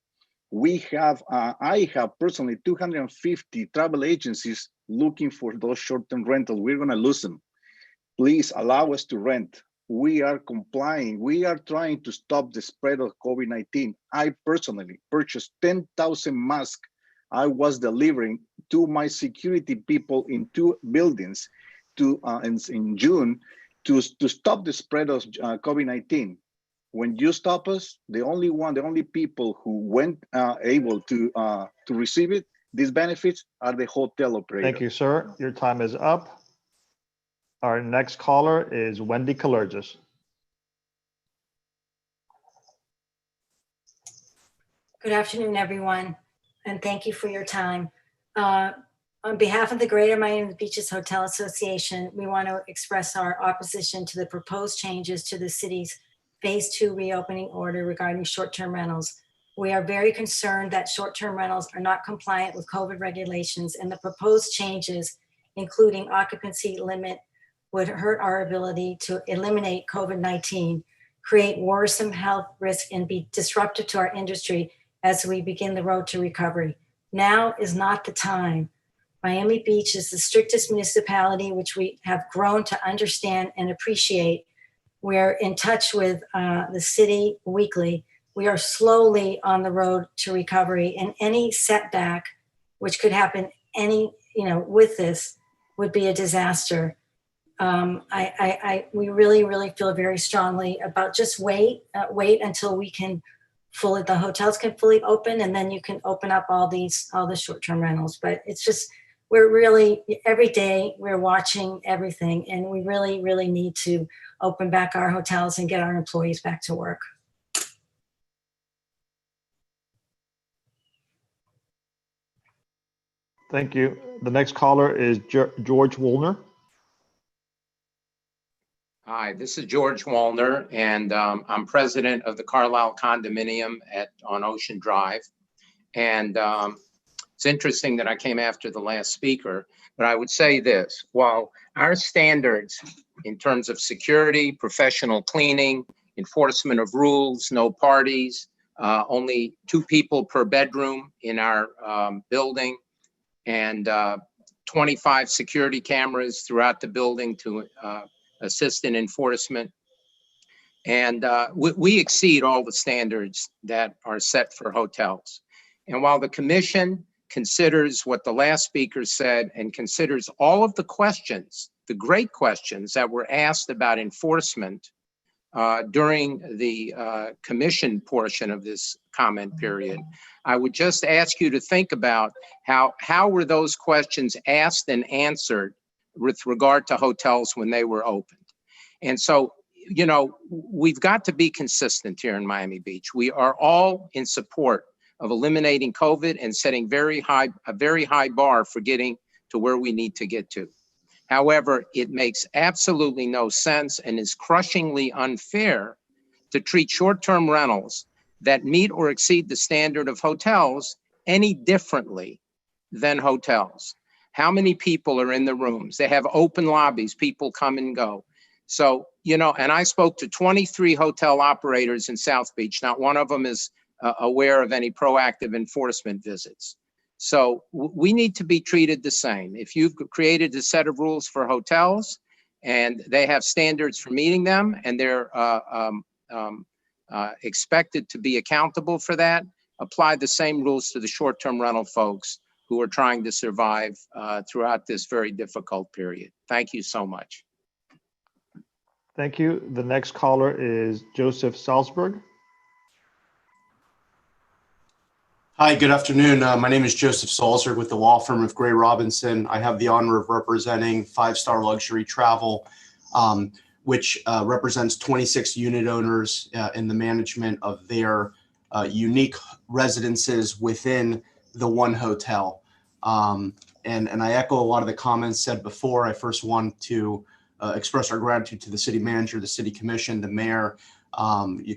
Speaker 14: We have, I have personally 250 travel agencies looking for those short-term rentals. We're gonna lose them. Please allow us to rent. We are complying. We are trying to stop the spread of COVID-19. I personally purchased 10,000 masks. I was delivering to my security people in 2 buildings in June to stop the spread of COVID-19. When you stop us, the only people who went able to receive it, these benefits, are the hotel operators.
Speaker 6: Thank you, sir. Your time is up. Our next caller is Wendy Kalergis.
Speaker 15: Good afternoon, everyone, and thank you for your time. On behalf of the Greater Miami Beaches Hotel Association, we want to express our opposition to the proposed changes to the city's Phase 2 reopening order regarding short-term rentals. We are very concerned that short-term rentals are not compliant with COVID regulations, and the proposed changes, including occupancy limit, would hurt our ability to eliminate COVID-19, create worrisome health risk, and be disruptive to our industry as we begin the road to recovery. Now is not the time. Miami Beach is the strictest municipality, which we have grown to understand and appreciate. We're in touch with the city weekly. We are slowly on the road to recovery, and any setback, which could happen with this, would be a disaster. We really feel very strongly about just wait until we can the hotels can fully open, and then you can open up all the short-term rentals. But it's just, we're really, every day we're watching everything, and we really need to open back our hotels and get our employees back to work.
Speaker 6: Thank you. The next caller is George Woolner.
Speaker 16: Hi, this is George Wallner, and I'm president of the Carlisle Condominium on Ocean Drive. And it's interesting that I came after the last speaker, but I would say this: while our standards in terms of security, professional cleaning, enforcement of rules, no parties, only 2 people per bedroom in our building, and 25 security cameras throughout the building to assist in enforcement. And we exceed all the standards that are set for hotels. And while the commission considers what the last speaker said and considers all of the questions, the great questions that were asked about enforcement during the commission portion of this comment period, I would just ask you to think about how were those questions asked and answered with regard to hotels when they were opened. And so, we've got to be consistent here in Miami Beach. We are all in support of eliminating COVID and setting a very high bar for getting to where we need to get to. However, it makes absolutely no sense and is crushingly unfair to treat short-term rentals that meet or exceed the standard of hotels any differently than hotels. How many people are in the rooms? They have open lobbies, people come and go. So, and I spoke to 23 hotel operators in South Beach. Not one of them is aware of any proactive enforcement visits. So we need to be treated the same. If you've created a set of rules for hotels and they have standards for meeting them, and they're expected to be accountable for that, apply the same rules to the short-term rental folks who are trying to survive throughout this very difficult period. Thank you so much.
Speaker 6: Thank you. The next caller is Joseph Salzberg.
Speaker 17: Hi, good afternoon. My name is Joseph Salzberg with the law firm of Gray Robinson. I have the honor of representing 5-Star Luxury Travel, which represents 26 unit owners in the management of their unique residences within the one hotel. And I echo a lot of the comments said before. I first want to express our gratitude to the city manager, the city commission, the mayor,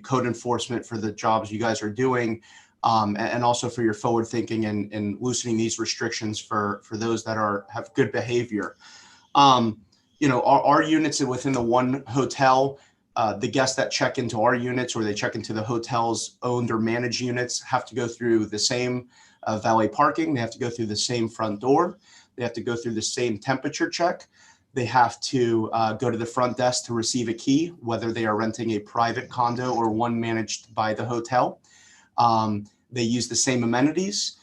Speaker 17: code enforcement for the jobs you guys are doing. and also for your forward thinking and loosening these restrictions for those that have good behavior. Our units within the one hotel, the guests that check into our units or they check into the hotel's owned or managed units have to go through the same valet parking. They have to go through the same front door. They have to go through the same temperature check. They have to go to the front desk to receive a key, whether they are renting a private condo or one managed by the hotel. They use the same amenities.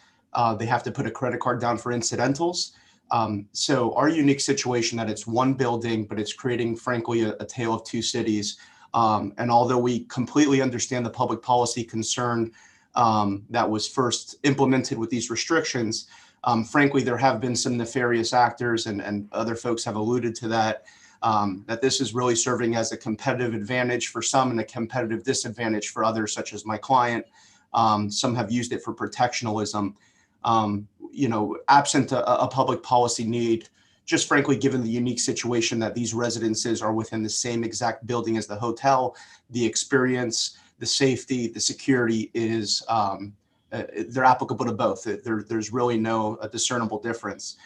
Speaker 17: They have to put a credit card down for incidentals. So our unique situation that it's one building, but it's creating, frankly, a tale of two cities. And although we completely understand the public policy concern that was first implemented with these restrictions, frankly, there have been some nefarious actors, and other folks have alluded to that, that this is really serving as a competitive advantage for some and a competitive disadvantage for others, such as my client. Some have used it for protectionism. Absent a public policy need, just frankly, given the unique situation that these residences are within the same exact building as the hotel, the experience, the safety, the security is, they're applicable to both. There's really no discernible difference.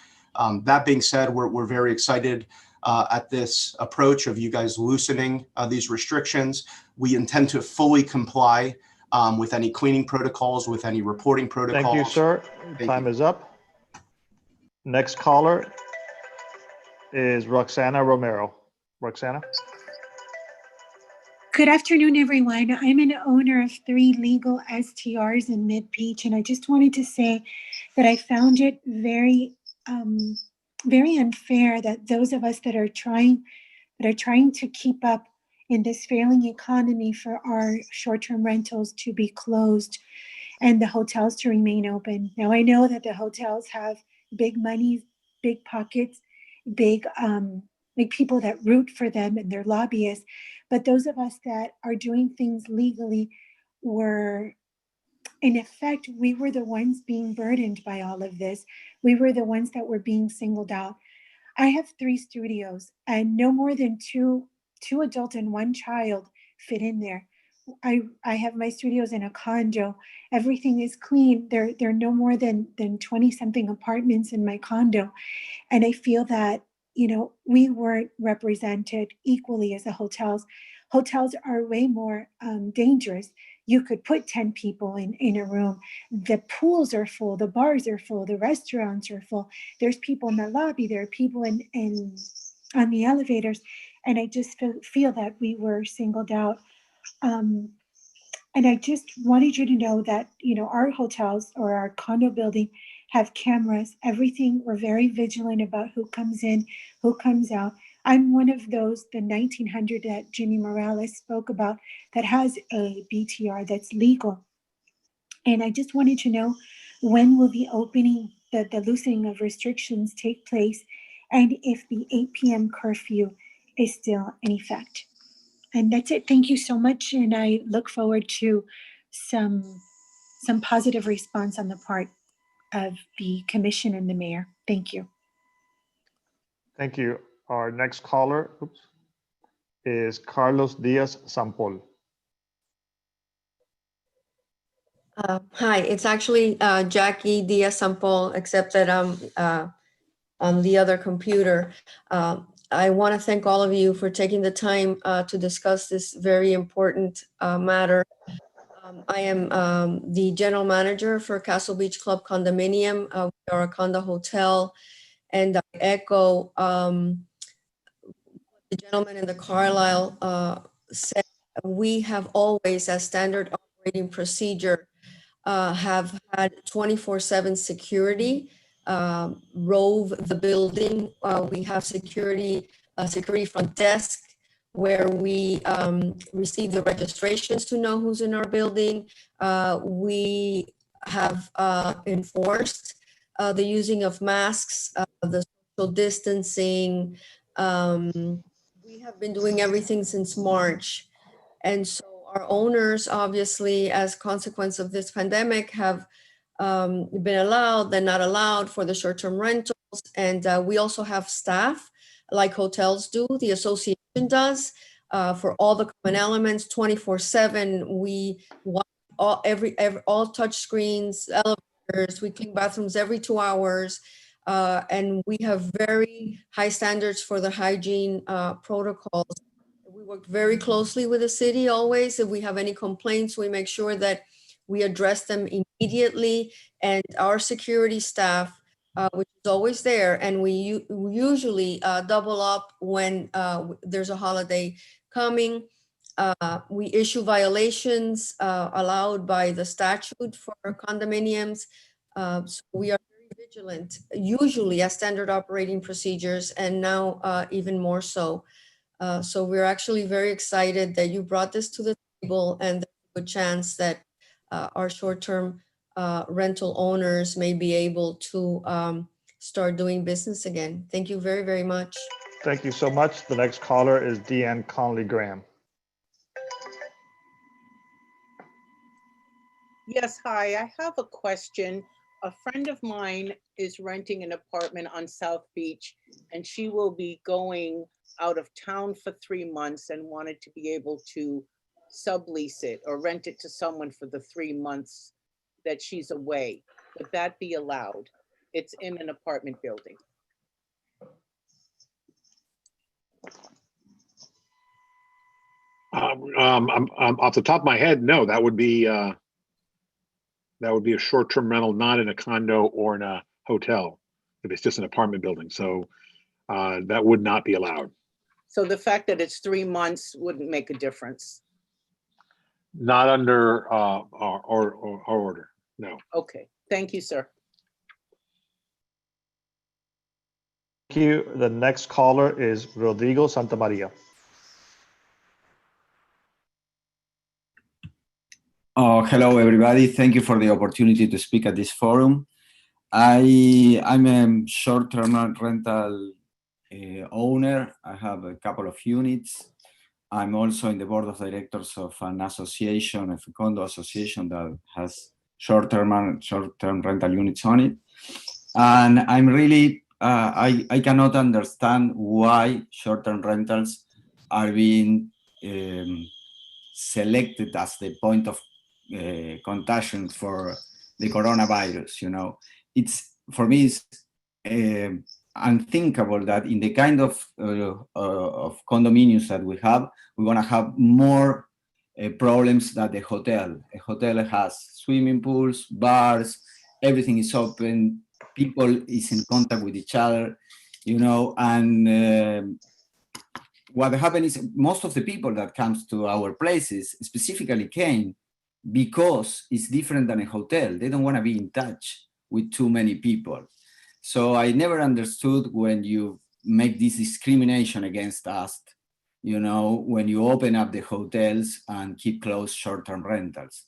Speaker 17: That being said, we're very excited at this approach of you guys loosening these restrictions. We intend to fully comply with any cleaning protocols, with any reporting protocols.
Speaker 6: Thank you, sir. Time is up. Next caller is Roxana Romero. Roxana?
Speaker 18: Good afternoon, everyone. I'm an owner of 3 legal STRs in Mid-Beach, and I just wanted to say that I found it very, very unfair that those of us that are trying to keep up in this failing economy for our short-term rentals to be closed and the hotels to remain open. Now, I know that the hotels have big money, big pockets, big people that root for them and their lobbyists. But those of us that are doing things legally were, in effect, we were the ones being burdened by all of this. We were the ones that were being singled out. I have 3 studios and no more than two adults and 1 child fit in there. I have my studios in a condo. Everything is clean. There are no more than 20 something apartments in my condo. And I feel that, we weren't represented equally as the hotels. Hotels are way more dangerous. You could put 10 people in a room. The pools are full, the bars are full, the restaurants are full. There's people in the lobby, there are people on the elevators. And I just feel that we were singled out. And I just wanted you to know that, our hotels or our condo building have cameras, everything. We're very vigilant about who comes in, who comes out. I'm one of those, the 1900 that Jimmy Morales spoke about, that has a BTR that's legal. And I just wanted to know, when will the opening, the loosening of restrictions take place, and if the 8 p.m. curfew is still in effect. And that's it. Thank you so much. And I look forward to some positive response on the part of the commission and the mayor. Thank you.
Speaker 6: Thank you. Our next caller is Carlos Diaz Sampol.
Speaker 19: Hi, it's actually Jackie Diaz Sampol, except that I'm on the other computer. I want to thank all of you for taking the time to discuss this very important matter. I am the general manager for Castle Beach Club Condominium. We are a condo hotel, and I echo the gentleman in the Carlisle said. We have always, as standard operating procedure, have had 24/7 security rove the building. We have security front desk where we receive the registrations to know who's in our building. We have enforced the using of masks, the social distancing. We have been doing everything since March. And so our owners, obviously, as consequence of this pandemic, have been allowed, then not allowed for the short-term rentals. And we also have staff, like hotels do, the association does, for all the common elements, 24/7. We watch all touch screens, elevators. We clean bathrooms every 2 hours. And we have very high standards for the hygiene protocols. We work very closely with the city always. If we have any complaints, we make sure that we address them immediately. And our security staff, which is always there, and we usually double up when there's a holiday coming. We issue violations allowed by the statute for condominiums. So we are very vigilant, usually as standard operating procedures, and now even more so. So we're actually very excited that you brought this to the table, and there's a good chance that our short-term rental owners may be able to start doing business again. Thank you very, very much.
Speaker 6: Thank you so much. The next caller is Deanne Conley Graham.
Speaker 20: Yes, hi. I have a question. A friend of mine is renting an apartment on South Beach, and she will be going out of town for 3 months and wanted to be able to sublease it or rent it to someone for the 3 months that she's away. Would that be allowed? It's in an apartment building.
Speaker 5: Off the top of my head, no, that would be a short-term rental, not in a condo or in a hotel, if it's just an apartment building. So that would not be allowed.
Speaker 20: So the fact that it's 3 months wouldn't make a difference?
Speaker 5: Not under our order, no.
Speaker 20: Okay, thank you, sir.
Speaker 6: Thank you. The next caller is Rodrigo Santamaria.
Speaker 21: Hello, everybody. Thank you for the opportunity to speak at this forum. I'm a short-term rental owner. I have a couple of units. I'm also in the board of directors of an association, a condo association that has short-term rental units on it. And I'm really, I cannot understand why short-term rentals are being selected as the point of contagion for the coronavirus. You know, it's, for me, it's unthinkable that in the kind of condominiums that we have, we're gonna have more problems than the hotel. A hotel has swimming pools, bars, everything is open, people is in contact with each other, you know, and what happened is most of the people that comes to our places specifically came because it's different than a hotel. They don't want to be in touch with too many people. So I never understood when you make this discrimination against us, you know, when you open up the hotels and keep closed short-term rentals.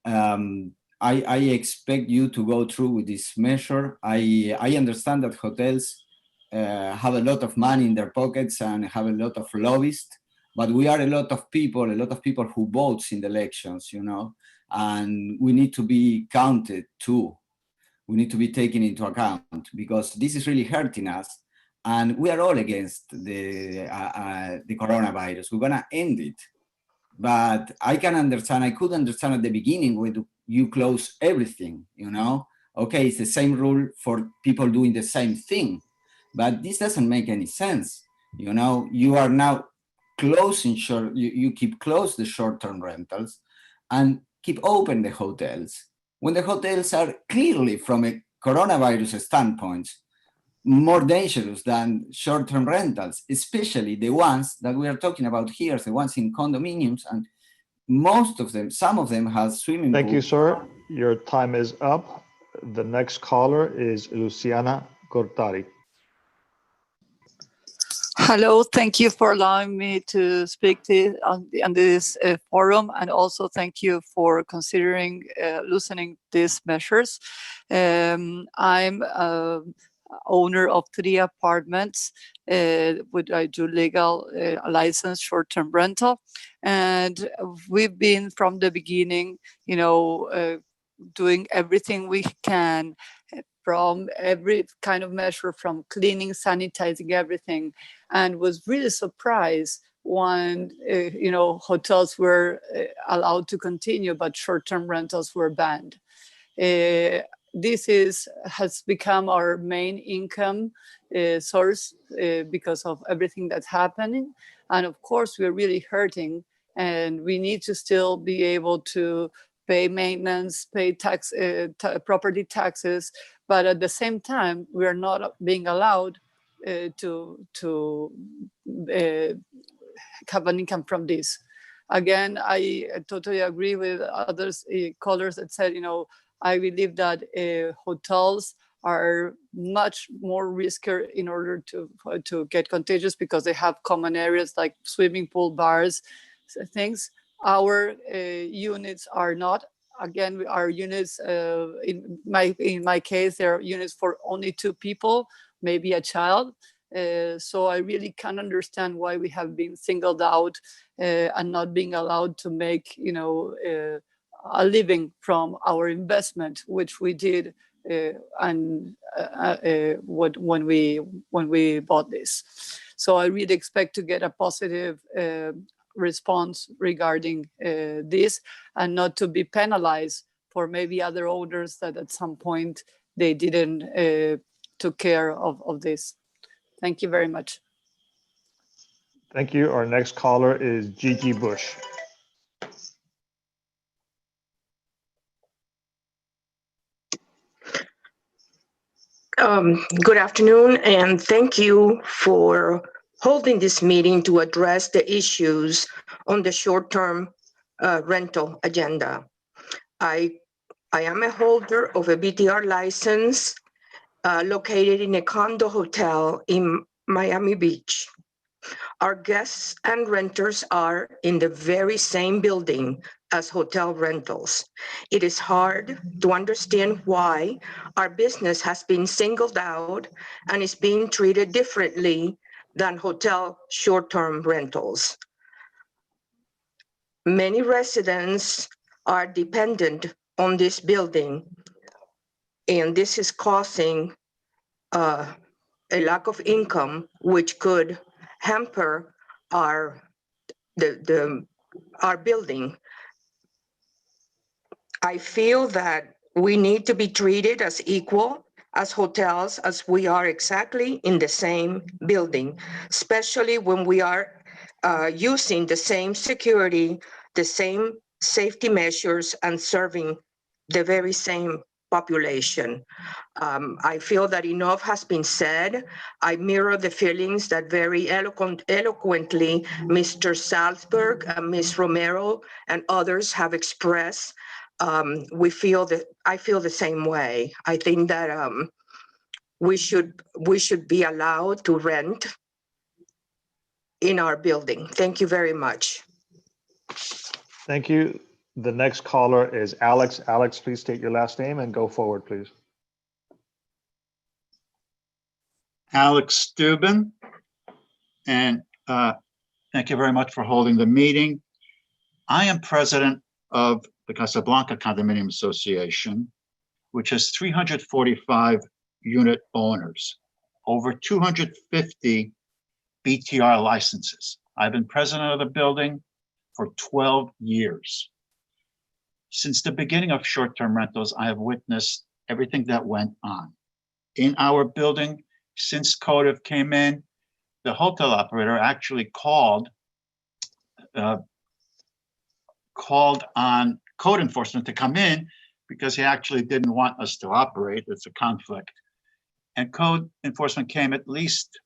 Speaker 21: I expect you to go through with this measure. I understand that hotels have a lot of money in their pockets and have a lot of lobbyists, but we are a lot of people who votes in the elections, you know, and we need to be counted too. We need to be taken into account because this is really hurting us, and we are all against the coronavirus. We're gonna end it, but I can understand. I could understand at the beginning when you close everything. You know, okay, it's the same rule for people doing the same thing, but this doesn't make any sense. You know, you are now closing short. You keep closed the short-term rentals, and keep open the hotels, when the hotels are clearly, from a coronavirus standpoint, more dangerous than short-term rentals, especially the ones that we are talking about here, the ones in condominiums, and most of them, some of them have swimming pools.
Speaker 6: Thank you, sir. Your time is up. The next caller is Luciana Cortari.
Speaker 22: Hello, thank you for allowing me to speak on this forum, and also thank you for considering loosening these measures. I'm owner of 3 apartments I do legal license short-term rental, and we've been from the beginning, you know, doing everything we can, from every kind of measure, from cleaning, sanitizing everything, and was really surprised when hotels were allowed to continue, but short-term rentals were banned. This has become our main income source because of everything that's happening. And of course, we're really hurting, and we need to still be able to pay maintenance, pay property taxes, but at the same time, we are not being allowed to have an income from this. Again, I totally agree with others callers that said, I believe that hotels are much more riskier in order to get contagious because they have common areas like swimming pool, bars, things. Our units are not. Again, our units, in my case, there are units for only 2 people, maybe a child. So I really can't understand why we have been singled out and not being allowed to make, a living from our investment, which we did when we bought this. So I really expect to get a positive response regarding this, and not to be penalized for maybe other owners that at some point they didn't took care of this. Thank you very much.
Speaker 6: Thank you. Our next caller is Gigi Bush.
Speaker 2: Good afternoon, and thank you for holding this meeting to address the issues on the short-term rental agenda. I am a holder of a BTR license located in a condo hotel in Miami Beach. Our guests and renters are in the very same building as hotel rentals. It is hard to understand why our business has been singled out and is being treated differently than hotel short-term rentals. Many residents are dependent on this building, and this is causing a lack of income, which could hamper our building. I feel that we need to be treated as equal as hotels, as we are exactly in the same building, especially when we are using the same security, the same safety measures, and serving the very same population. I feel that enough has been said. I mirror the feelings that very eloquently Mr. Salzberg and Ms. Romero and others have expressed. I feel the same way. I think that we should be allowed to rent in our building. Thank you very much.
Speaker 6: Thank you. The next caller is Alex. Alex, please state your last name and go forward, please.
Speaker 8: Alex Steuben, and thank you very much for holding the meeting. I am president of the Casablanca Condominium Association, which has 345 unit owners, over 250 BTR licenses. I've been president of the building for 12 years. Since the beginning of short-term rentals, I have witnessed everything that went on. In our building, since CODIV came in, the hotel operator actually called on code enforcement to come in because he actually didn't want us to operate. It's a conflict. And code enforcement came at least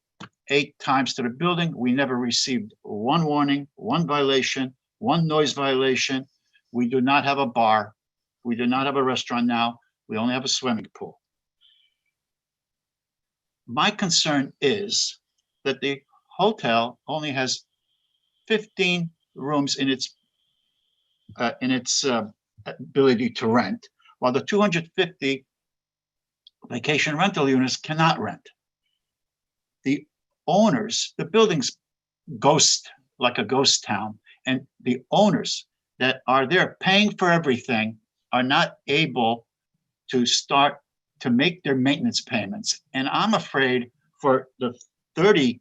Speaker 8: 8 times to the building. We never received one warning, one violation, one noise violation. We do not have a bar. We do not have a restaurant now. We only have a swimming pool. My concern is that the hotel only has 15 rooms in its ability to rent, while the 250 vacation rental units cannot rent. The owners, the building's ghost, like a ghost town, and the owners that are there paying for everything are not able to start to make their maintenance payments. And I'm afraid for the 30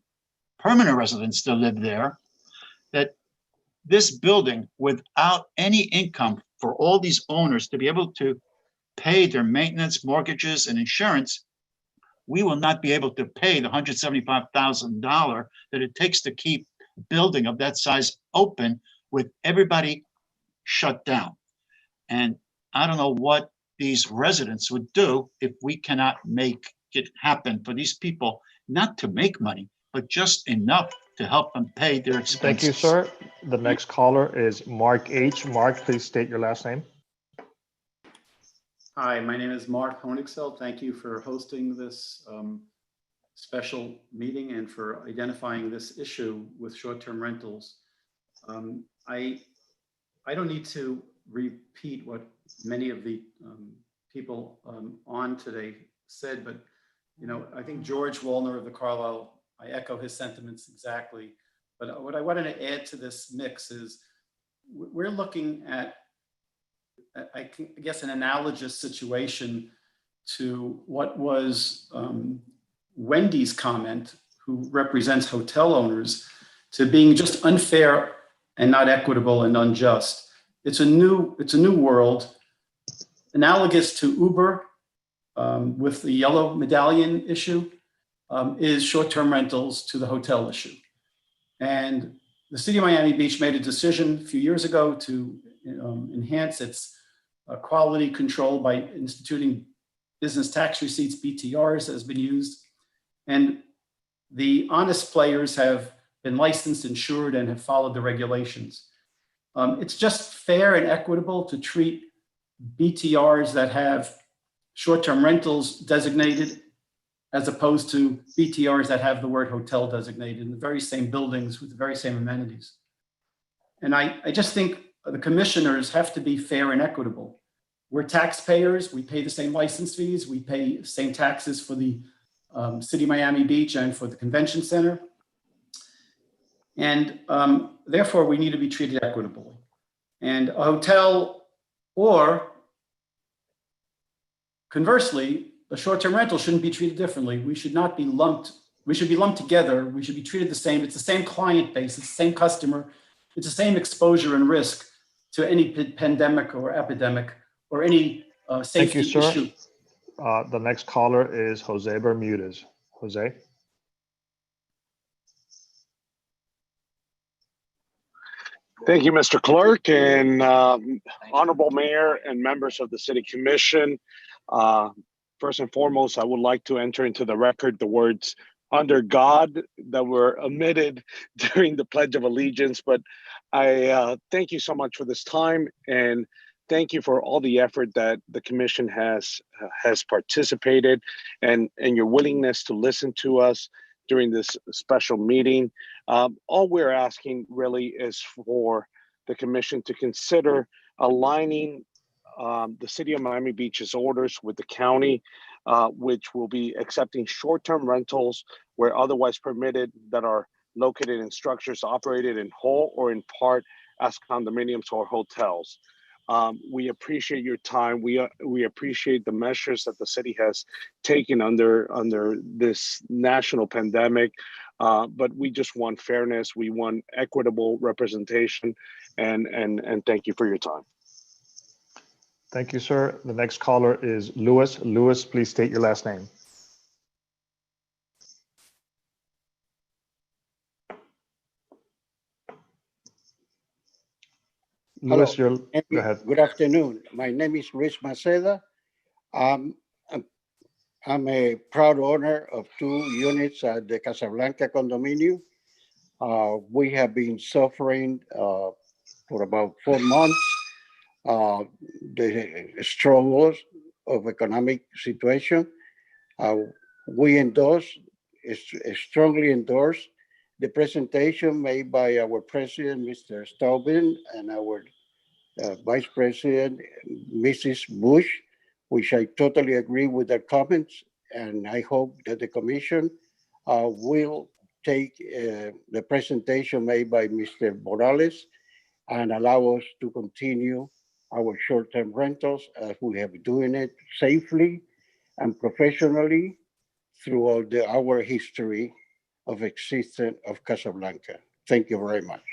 Speaker 8: permanent residents that live there, that this building, without any income for all these owners to be able to pay their maintenance, mortgages, and insurance, we will not be able to pay the $175,000 that it takes to keep a building of that size open with everybody shut down. And I don't know what these residents would do if we cannot make it happen for these people, not to make money, but just enough to help them pay their expenses.
Speaker 6: Thank you, sir. The next caller is Mark H. Mark, please state your last name.
Speaker 1: Hi, my name is Mark Honigselt. Thank you for hosting this special meeting and for identifying this issue with short-term rentals. I don't need to repeat what many of the people on today said, but I think George Wallner of the Carlisle, I echo his sentiments exactly. But what I wanted to add to this mix is we're looking at, I guess, an analogous situation to what was Wendy's comment, who represents hotel owners, to being just unfair and not equitable and unjust. It's a new world, analogous to Uber with the yellow medallion issue, is short-term rentals to the hotel issue. And the city of Miami Beach made a decision a few years ago to enhance its quality control by instituting business tax receipts, BTRs, has been used. And the honest players have been licensed, insured, and have followed the regulations. It's just fair and equitable to treat BTRs that have short-term rentals designated as opposed to BTRs that have the word hotel designated in the very same buildings with the very same amenities. And I just think the commissioners have to be fair and equitable. We're taxpayers, we pay the same license fees, we pay the same taxes for the city of Miami Beach and for the convention center. And therefore we need to be treated equitably. And a hotel, or conversely, a short-term rental shouldn't be treated differently. We should not be lumped. We should be lumped together. We should be treated the same. It's the same client base. It's the same customer. It's the same exposure and risk to any pandemic or epidemic or any safety issue.
Speaker 6: Thank you, sir. The next caller is Jose Bermudez. Jose.
Speaker 3: Thank you, Mr. Clerk, and Honorable Mayor and members of the City Commission. First and foremost, I would like to enter into the record the words "under God" that were omitted during the Pledge of Allegiance. But I thank you so much for this time, and thank you for all the effort that the Commission has participated, and your willingness to listen to us during this special meeting. All we're asking really is for the Commission to consider aligning the City of Miami Beach's orders with the county, which will be accepting short-term rentals where otherwise permitted that are located in structures operated in whole or in part as condominiums or hotels. We appreciate your time. We appreciate the measures that the city has taken under this national pandemic, but we just want fairness. We want equitable representation, and thank you for your time.
Speaker 6: Thank you, sir. The next caller is Lewis. Lewis, please state your last name. Lewis, go ahead.
Speaker 23: Good afternoon. My name is Luis Maceda. I'm a proud owner of 2 units at the Casablanca condominium. We have been suffering for about 4 months the struggles of economic situation. We strongly endorse the presentation made by our president, Mr. Staubin, and our vice president, Mrs. Bush, which I totally agree with their comments. And I hope that the commission will take the presentation made by Mr. Morales and allow us to continue our short-term rentals as we have been doing it safely and professionally throughout our history of existence of Casablanca. Thank you very much.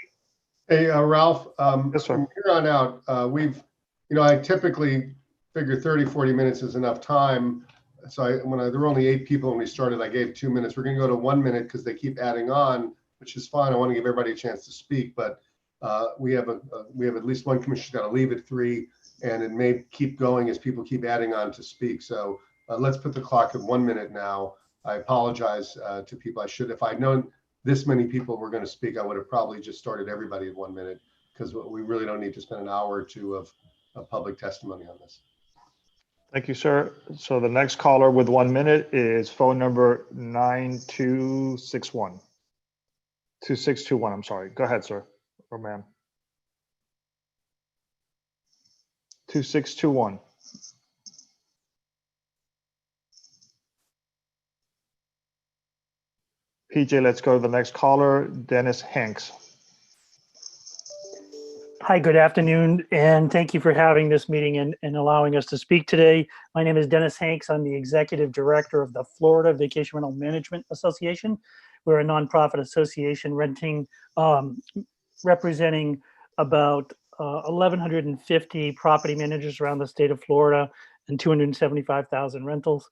Speaker 4: Hey, Ralph,
Speaker 6: Yes, sir.
Speaker 4: from here on out, I typically figure 30, 40 minutes is enough time. So there were only 8 people when we started, I gave 2 minutes. We're going to go to 1 minute because they keep adding on, which is fine. I want to give everybody a chance to speak, but we have at least one commissioner's got to leave at 3, and it may keep going as people keep adding on to speak. So let's put the clock at 1 minute now. I apologize to people. If I'd known this many people were going to speak, I would have probably just started everybody at 1 minute, because we really don't need to spend an hour or two of public testimony on this.
Speaker 6: Thank you, sir. So the next caller with 1 minute is phone number 9261. 2621, I'm sorry. Go ahead, sir or ma'am. 2621. PJ, let's go to the next caller, Dennis Hanks.
Speaker 7: Hi, good afternoon, and thank you for having this meeting and allowing us to speak today. My name is Dennis Hanks. I'm the Executive Director of the Florida Vacation Rental Management Association. We're a nonprofit association representing about 1,150 property managers around the state of Florida and 275,000 rentals.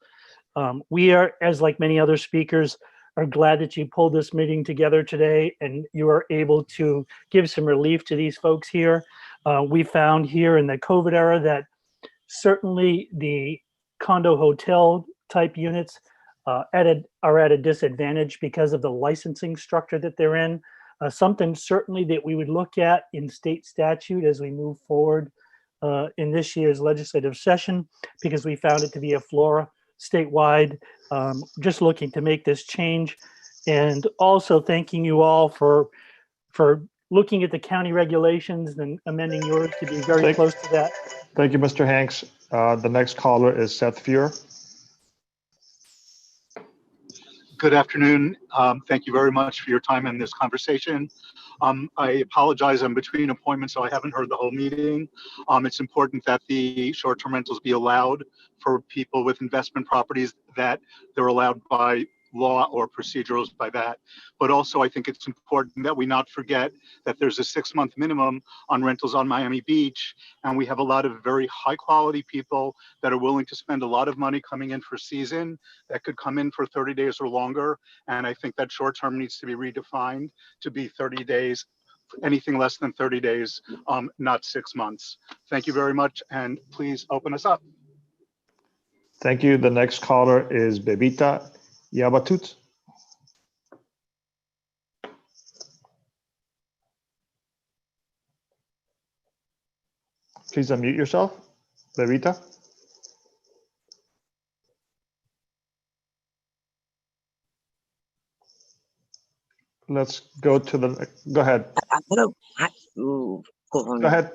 Speaker 7: We are, as like many other speakers, are glad that you pulled this meeting together today and you are able to give some relief to these folks here. We found here in the COVID era that certainly the condo hotel type units are at a disadvantage because of the licensing structure that they're in. Something certainly that we would look at in state statute as we move forward in this year's legislative session, because we found it to be a flaw statewide. Just looking to make this change, and also thanking you all for looking at the county regulations and amending yours to be very close to that.
Speaker 6: Thank you, Mr. Hanks. The next caller is Seth Fuhr.
Speaker 10: Good afternoon. Thank you very much for your time in this conversation. I apologize, I'm between appointments, so I haven't heard the whole meeting. It's important that the short-term rentals be allowed for people with investment properties, that they're allowed by law or procedurals by that. But also I think it's important that we not forget that there's a 6-month minimum on rentals on Miami Beach. And we have a lot of very high quality people that are willing to spend a lot of money coming in for season that could come in for 30 days or longer. And I think that short term needs to be redefined to be 30 days, anything less than 30 days, not 6 months. Thank you very much. And please open us up.
Speaker 6: Thank you. The next caller is Bebita Yabatut. Please unmute yourself, Bebita. Let's go to the, go ahead.
Speaker 11: Hello. Hi. Ooh,
Speaker 6: Go ahead.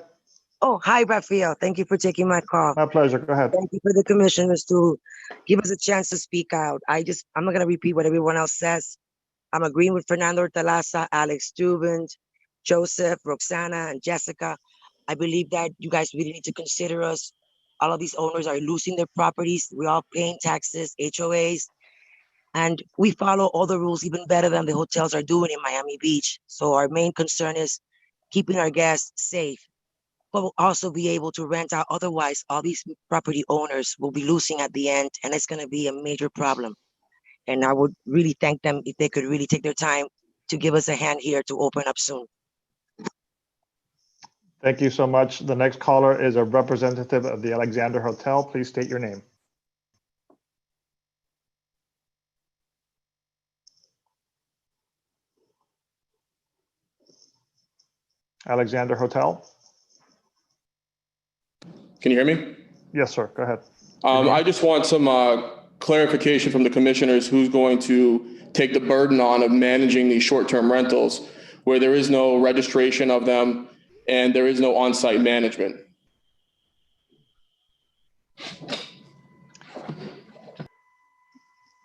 Speaker 11: Oh, hi, Rafael. Thank you for taking my call.
Speaker 6: My pleasure. Go ahead.
Speaker 11: Thank you for the commissioners to give us a chance to speak out. I'm not going to repeat what everyone else says. I'm agreeing with Fernando Ortalaza, Alex Dubin, Joseph, Roxana, and Jessica. I believe that you guys really need to consider us. All of these owners are losing their properties. We're all paying taxes, HOAs, and we follow all the rules even better than the hotels are doing in Miami Beach. So our main concern is keeping our guests safe, but we'll also be able to rent out. Otherwise, all these property owners will be losing at the end, and it's going to be a major problem. And I would really thank them if they could really take their time to give us a hand here to open up soon.
Speaker 6: Thank you so much. The next caller is a representative of the Alexander Hotel. Please state your name. Alexander Hotel.
Speaker 24: Can you hear me?
Speaker 6: Yes, sir. Go ahead.
Speaker 24: I just want some clarification from the commissioners who's going to take the burden on of managing these short-term rentals where there is no registration of them and there is no on-site management.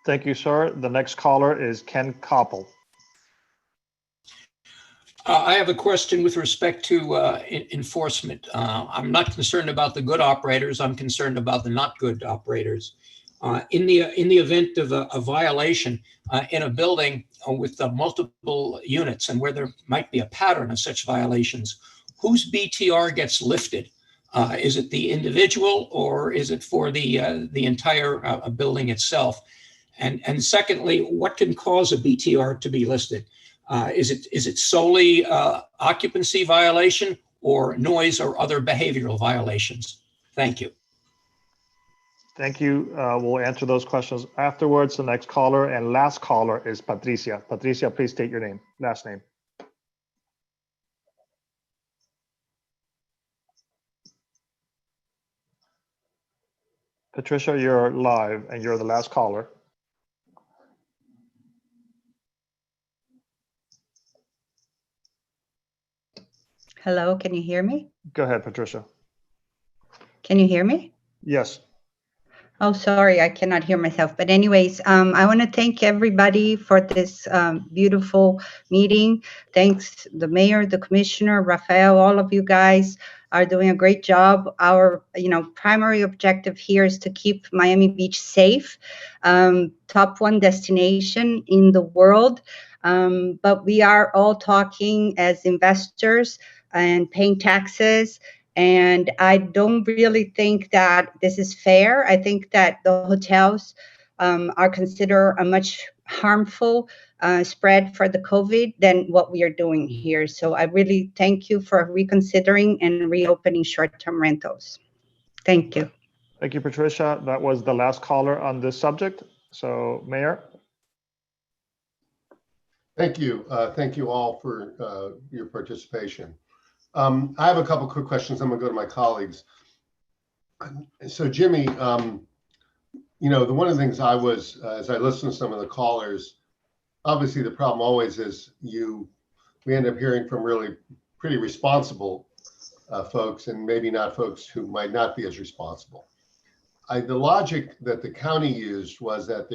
Speaker 6: Thank you, sir. The next caller is Ken Koppel.
Speaker 25: I have a question with respect to enforcement. I'm not concerned about the good operators. I'm concerned about the not good operators. In the event of a violation in a building with multiple units and where there might be a pattern of such violations, whose BTR gets lifted? Is it the individual or is it for the entire building itself? And secondly, what can cause a BTR to be listed? Is it solely occupancy violation or noise or other behavioral violations? Thank you.
Speaker 6: Thank you. We'll answer those questions afterwards. The next caller and last caller is Patricia. Patricia, please state your name, last name. Patricia, you're live and you're the last caller.
Speaker 9: Hello, can you hear me?
Speaker 6: Go ahead, Patricia.
Speaker 9: Can you hear me?
Speaker 6: Yes.
Speaker 9: Oh, sorry, I cannot hear myself. But anyways, I want to thank everybody for this beautiful meeting. Thanks the mayor, the commissioner, Rafael, all of you guys are doing a great job. Our, primary objective here is to keep Miami Beach safe, top 1 destination in the world. But we are all talking as investors and paying taxes. And I don't really think that this is fair. I think that the hotels are considered a much harmful spread for the COVID than what we are doing here. So I really thank you for reconsidering and reopening short-term rentals. Thank you.
Speaker 6: Thank you, Patricia. That was the last caller on this subject. So, Mayor.
Speaker 4: Thank you. Thank you all for your participation. I have a couple quick questions. I'm gonna go to my colleagues. So Jimmy, one of the things I was, as I listened to some of the callers, obviously the problem always is we end up hearing from really pretty responsible folks and maybe not folks who might not be as responsible. The logic that the county used was that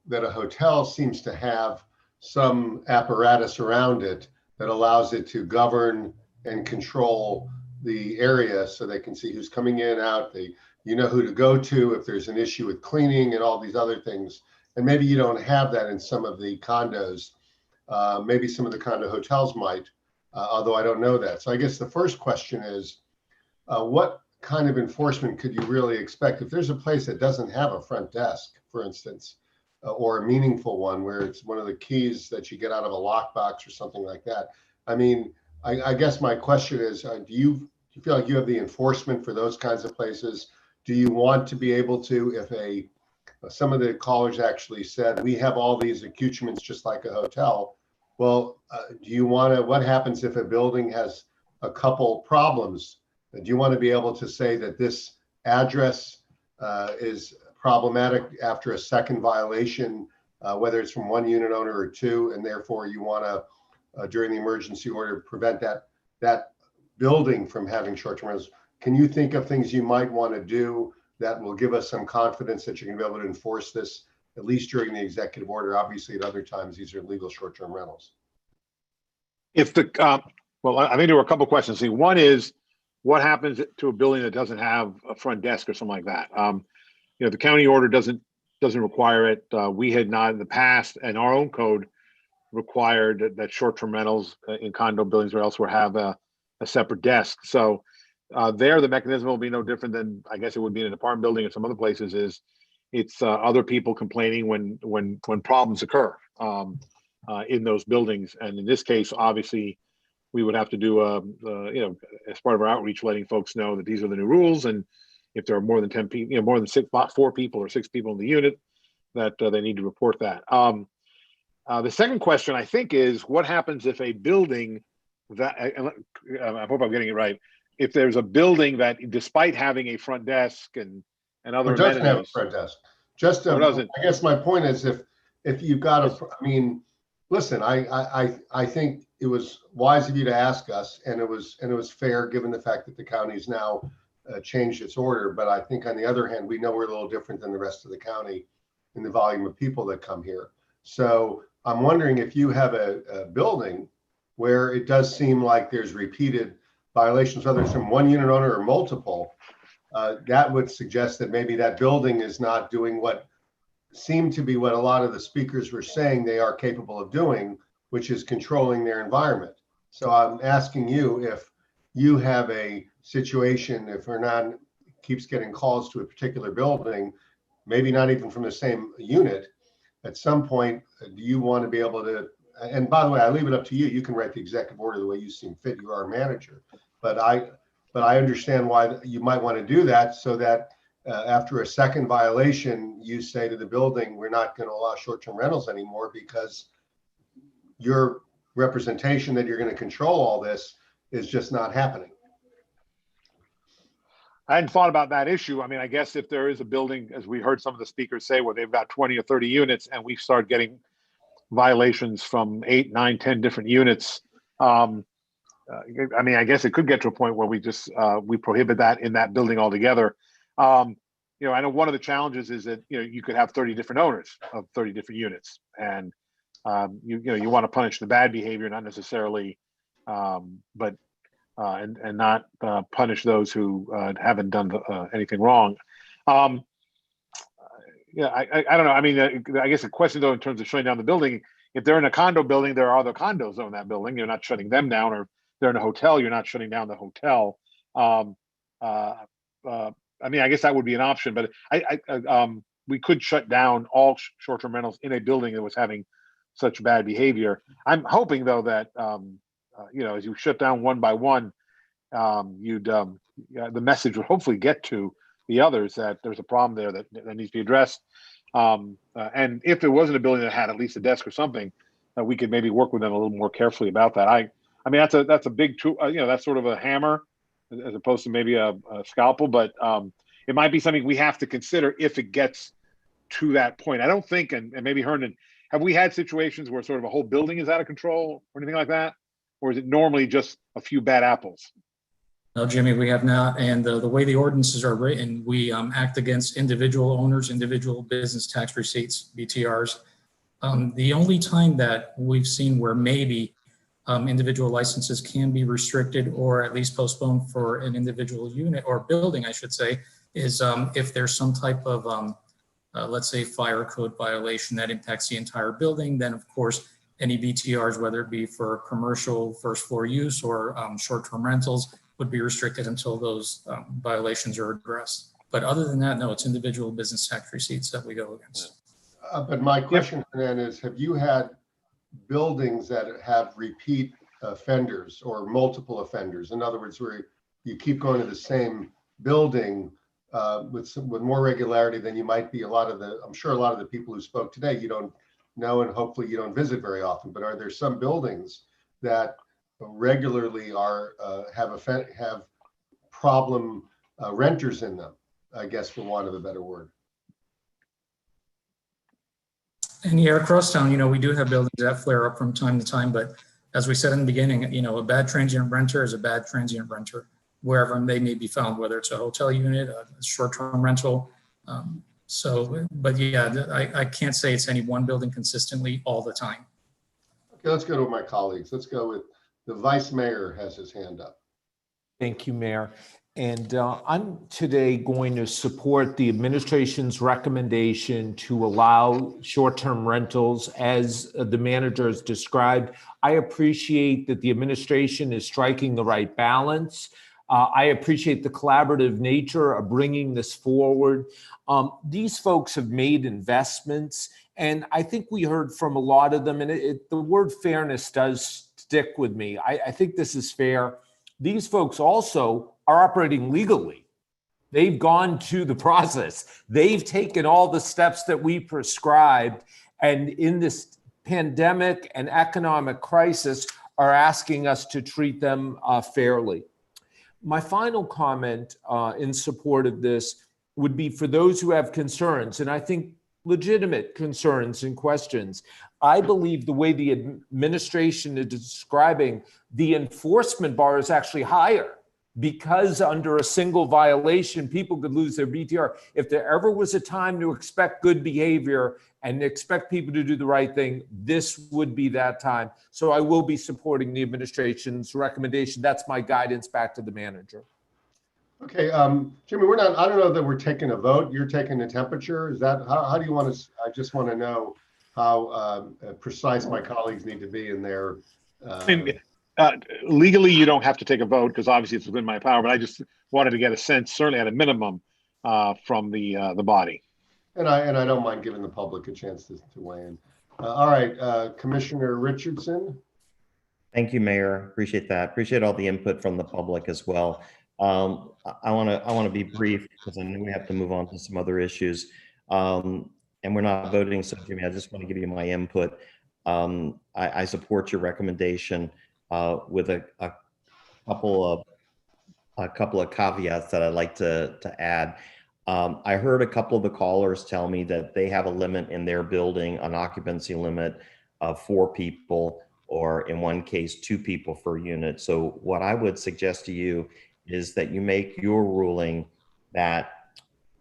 Speaker 4: that a hotel seems to have some apparatus around it that allows it to govern and control the area so they can see who's coming in and out. Who to go to if there's an issue with cleaning and all these other things. And maybe you don't have that in some of the condos. Maybe some of the condo hotels might, although I don't know that. So I guess the first question is, what kind of enforcement could you really expect if there's a place that doesn't have a front desk, for instance, or a meaningful one where it's one of the keys that you get out of a lockbox or something like that? I mean, I guess my question is, do you feel like you have the enforcement for those kinds of places? Do you want to be able to, if some of the callers actually said, we have all these accoutrements just like a hotel. Well, what happens if a building has a couple problems? Do you want to be able to say that this address is problematic after a second violation, whether it's from one unit owner or two, and therefore you want to, during the emergency order, prevent that building from having short-term rentals? Can you think of things you might want to do that will give us some confidence that you're going to be able to enforce this, at least during the executive order? Obviously, at other times, these are legal short-term rentals.
Speaker 5: Well, I think there were a couple of questions. See, one is, what happens to a building that doesn't have a front desk or something like that? The county order doesn't require it. We had not in the past, and our own code required that short-term rentals in condo buildings or elsewhere have a separate desk. So the mechanism will be no different than I guess it would be in an apartment building or some other places. It's other people complaining when problems occur in those buildings, and in this case, obviously, we would have to do as part of our outreach, letting folks know that these are the new rules, and if there are more than 10 people, more than 4 people or 6 people in the unit, that they need to report that. The second question, I think, is what happens if a building that, I hope I'm getting it right, if there's a building that, despite having a front desk and other
Speaker 4: It doesn't have a
Speaker 5: amenities,
Speaker 4: front desk. I guess my point is, if you've got listen, I think it was wise of you to ask us, and it was fair given the fact that the county's now changed its order. But I think on the other hand, we know we're a little different than the rest of the county in the volume of people that come here. So I'm wondering if you have a building where it does seem like there's repeated violations, whether it's from one unit owner or multiple, that would suggest that maybe that building is not doing what seemed to be what a lot of the speakers were saying they are capable of doing, which is controlling their environment. So I'm asking you if you have a situation, if Hernan keeps getting calls to a particular building, maybe not even from the same unit, at some point, do you want to be able to, and by the way, I leave it up to you. You can write the executive order the way you seem fit. You are a manager, but I understand why you might want to do that, so that after a second violation, you say to the building, we're not going to allow short-term rentals anymore, because your representation that you're going to control all this is just not happening.
Speaker 5: I hadn't thought about that issue. I mean, I guess if there is a building, as we heard some of the speakers say, where they've got 20 or 30 units and we start getting violations from 8, 9, 10 different units, I mean, I guess it could get to a point where we just we prohibit that in that building altogether. You know, I know one of the challenges is that, you know, you could have 30 different owners of 30 different units, and you know, you want to punish the bad behavior, not necessarily, but and not punish those who haven't done anything wrong. Yeah, I don't know. I mean, I guess the question though, in terms of shutting down the building, if they're in a condo building, there are other condos on that building. You're not shutting them down, or if they're in a hotel, you're not shutting down the hotel. I mean, I guess that would be an option, but we could shut down all short-term rentals in a building that was having such bad behavior. I'm hoping though that you know, as you shut down one by one, the message would hopefully get to the others that there's a problem there that needs to be addressed. And if it wasn't a building that had at least a desk or something, we could maybe work with them a little more carefully about that. I mean, that's a big tool. You know, that's sort of a hammer as opposed to maybe a scalpel, but it might be something we have to consider if it gets to that point. I don't think, and maybe Hernan, have we had situations where sort of a whole building is out of control or anything like that? Or is it normally just a few bad apples?
Speaker 12: No, Jimmy, we have not. And the way the ordinances are written, we act against individual owners, individual business tax receipts, BTRs. The only time that we've seen where maybe individual licenses can be restricted or at least postponed for an individual unit or building, I should say, is if there's some type of, let's say, fire code violation that impacts the entire building, then of course, any BTRs, whether it be for commercial first floor use or short-term rentals, would be restricted until those violations are addressed. But other than that, no, it's individual business tax receipts that we go against.
Speaker 4: But my question then is, have you had buildings that have repeat offenders or multiple offenders? In other words, where you keep going to the same building with more regularity than you might be. I'm sure a lot of the people who spoke today, you don't know, and hopefully you don't visit very often, but are there some buildings that regularly have problem renters in them, I guess, for want of a better word?
Speaker 12: And here across town, you know, we do have buildings that flare up from time to time, but as we said in the beginning, you know, a bad transient renter is a bad transient renter, wherever they may be found, whether it's a hotel unit, a short-term rental. But yeah, I can't say it's any one building consistently all the time.
Speaker 4: Okay, let's go to my colleagues. Let's go with the Vice Mayor has his hand up.
Speaker 13: Thank you, Mayor. And I'm today going to support the administration's recommendation to allow short-term rentals as the manager has described. I appreciate that the administration is striking the right balance. I appreciate the collaborative nature of bringing this forward. These folks have made investments, and I think we heard from a lot of them, and the word fairness does stick with me. I think this is fair. These folks also are operating legally. They've gone to the process. They've taken all the steps that we prescribed, and in this pandemic and economic crisis are asking us to treat them fairly. My final comment in support of this would be for those who have concerns, and I think legitimate concerns and questions. I believe the way the administration is describing the enforcement bar is actually higher, because under a single violation, people could lose their BTR. If there ever was a time to expect good behavior and expect people to do the right thing, this would be that time. So I will be supporting the administration's recommendation. That's my guidance back to the manager.
Speaker 4: Okay, Jimmy, I don't know that we're taking a vote. You're taking the temperature. Is that, how do you want to, I just want to know how precise my colleagues need to be in their.
Speaker 5: Legally, you don't have to take a vote because obviously it's within my power, but I just wanted to get a sense, certainly at a minimum, from the body.
Speaker 4: And I don't mind giving the public a chance to weigh in. All right, Commissioner Richardson.
Speaker 14: Thank you, Mayor. Appreciate that. Appreciate all the input from the public as well. I want to be brief because I know we have to move on to some other issues. And we're not voting, so Jimmy, I just want to give you my input. I support your recommendation with a couple of caveats that I'd like to add. I heard a couple of the callers tell me that they have a limit in their building, an occupancy limit of 4 people, or in one case, 2 people per unit. So what I would suggest to you is that you make your ruling that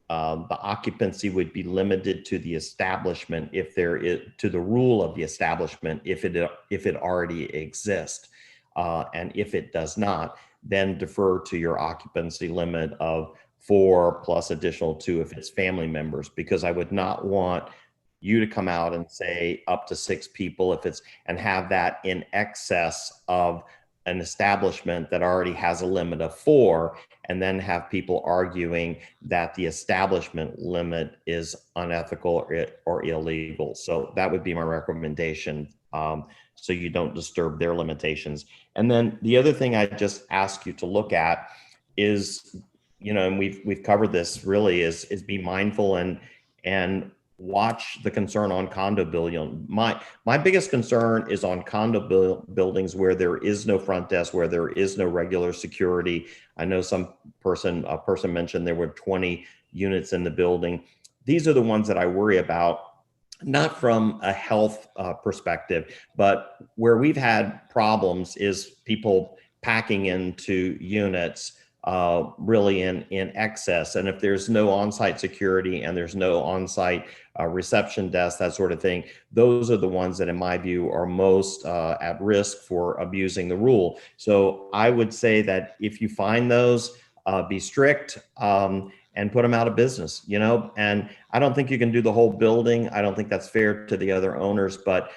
Speaker 14: the occupancy would be limited to the establishment if there is, to the rule of the establishment if it already exists. And if it does not, then defer to your occupancy limit of 4 plus additional 2 if it's family members, because I would not want you to come out and say up to 6 people if it's, and have that in excess of an establishment that already has a limit of 4, and then have people arguing that the establishment limit is unethical or illegal. So that would be my recommendation, so you don't disturb their limitations. And then the other thing I just ask you to look at is, you know, and we've covered this really, is be mindful and watch the concern on condo building. My biggest concern is on condo buildings where there is no front desk, where there is no regular security. I know a person mentioned there were 20 units in the building. These are the ones that I worry about, not from a health perspective, but where we've had problems is people packing into units really in excess. And if there's no on-site security and there's no on-site reception desk, that sort of thing, those are the ones that in my view are most at risk for abusing the rule. So I would say that if you find those, be strict and put them out of business, you know. And I don't think you can do the whole building. I don't think that's fair to the other owners, but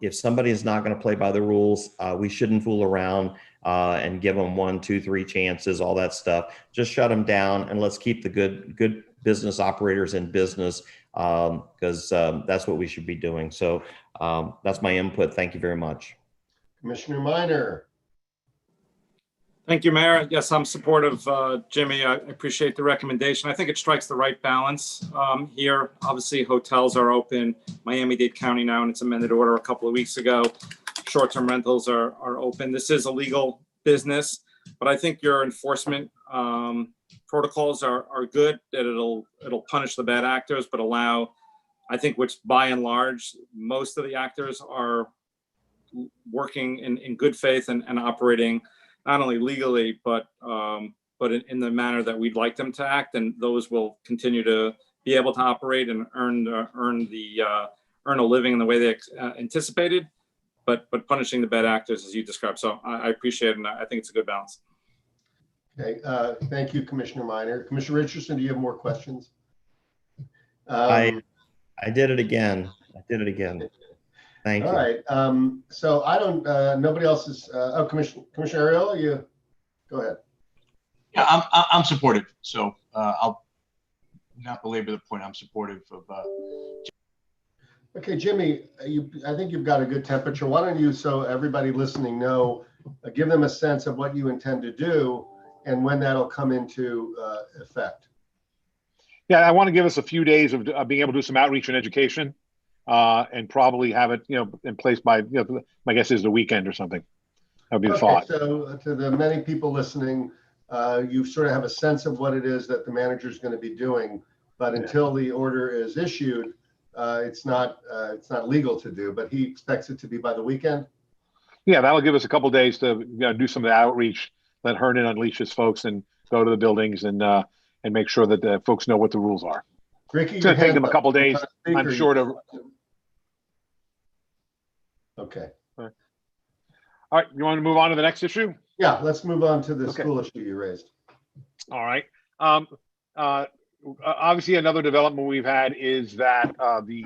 Speaker 14: if somebody is not going to play by the rules, we shouldn't fool around and give them 1, 2, 3 chances, all that stuff. Just shut them down and let's keep the good business operators in business, because that's what we should be doing. So that's my input. Thank you very much.
Speaker 4: Commissioner Minor.
Speaker 15: Thank you, Mayor. Yes, I'm supportive, Jimmy. I appreciate the recommendation. I think it strikes the right balance here. Obviously, hotels are open. Miami-Dade County now, and its amended order a couple of weeks ago. Short-term rentals are open. This is a legal business, but I think your enforcement protocols are good, that it'll punish the bad actors, but allow, I think, which by and large, most of the actors are working in good faith and operating not only legally, but in the manner that we'd like them to act, and those will continue to be able to operate and earn a living in the way they anticipated, but punishing the bad actors as you described. So I appreciate it, and I think it's a good balance.
Speaker 4: Okay, thank you, Commissioner Minor. Commissioner Richardson, do you have more questions?
Speaker 14: I did it again. Thank you.
Speaker 4: All right. So I don't. Nobody else is. Oh, Commissioner Ariola, you go ahead.
Speaker 16: Yeah, I'm supportive. So I'll not belabor the point. I'm supportive of.
Speaker 4: Okay, Jimmy, I think you've got a good temperature. Why don't you, so everybody listening know, give them a sense of what you intend to do and when that'll come into effect.
Speaker 5: Yeah, I want to give us a few days of being able to do some outreach and education. And probably have it, in place by, my guess is the weekend or something. That would be the thought.
Speaker 4: So to the many people listening, you sort of have a sense of what it is that the manager is going to be doing, but until the order is issued, it's not legal to do. But he expects it to be by the weekend.
Speaker 5: Yeah, that'll give us a couple of days to do some of the outreach. Let Hernan unleash his folks and go to the buildings and make sure that the folks know what the rules are.
Speaker 4: Ricky,
Speaker 5: it's going to take them a couple of days, I'm sure to.
Speaker 4: Okay.
Speaker 5: All right. You want to move on to the next issue?
Speaker 4: Yeah, let's move on to the school issue you raised.
Speaker 5: All right. Obviously, another development we've had is that the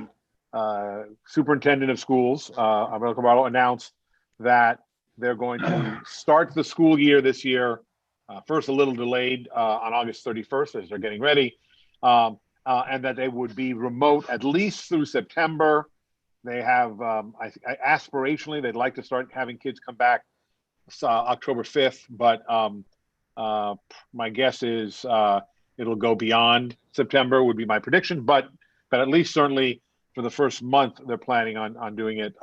Speaker 5: superintendent of schools, America Barlow, announced that they're going to start the school year this year, first a little delayed on August 31st as they're getting ready, and that they would be remote at least through September. They have, aspirationally, they'd like to start having kids come back October 5th, but my guess is it'll go beyond September would be my prediction, but at least certainly for the first month, they're planning on doing it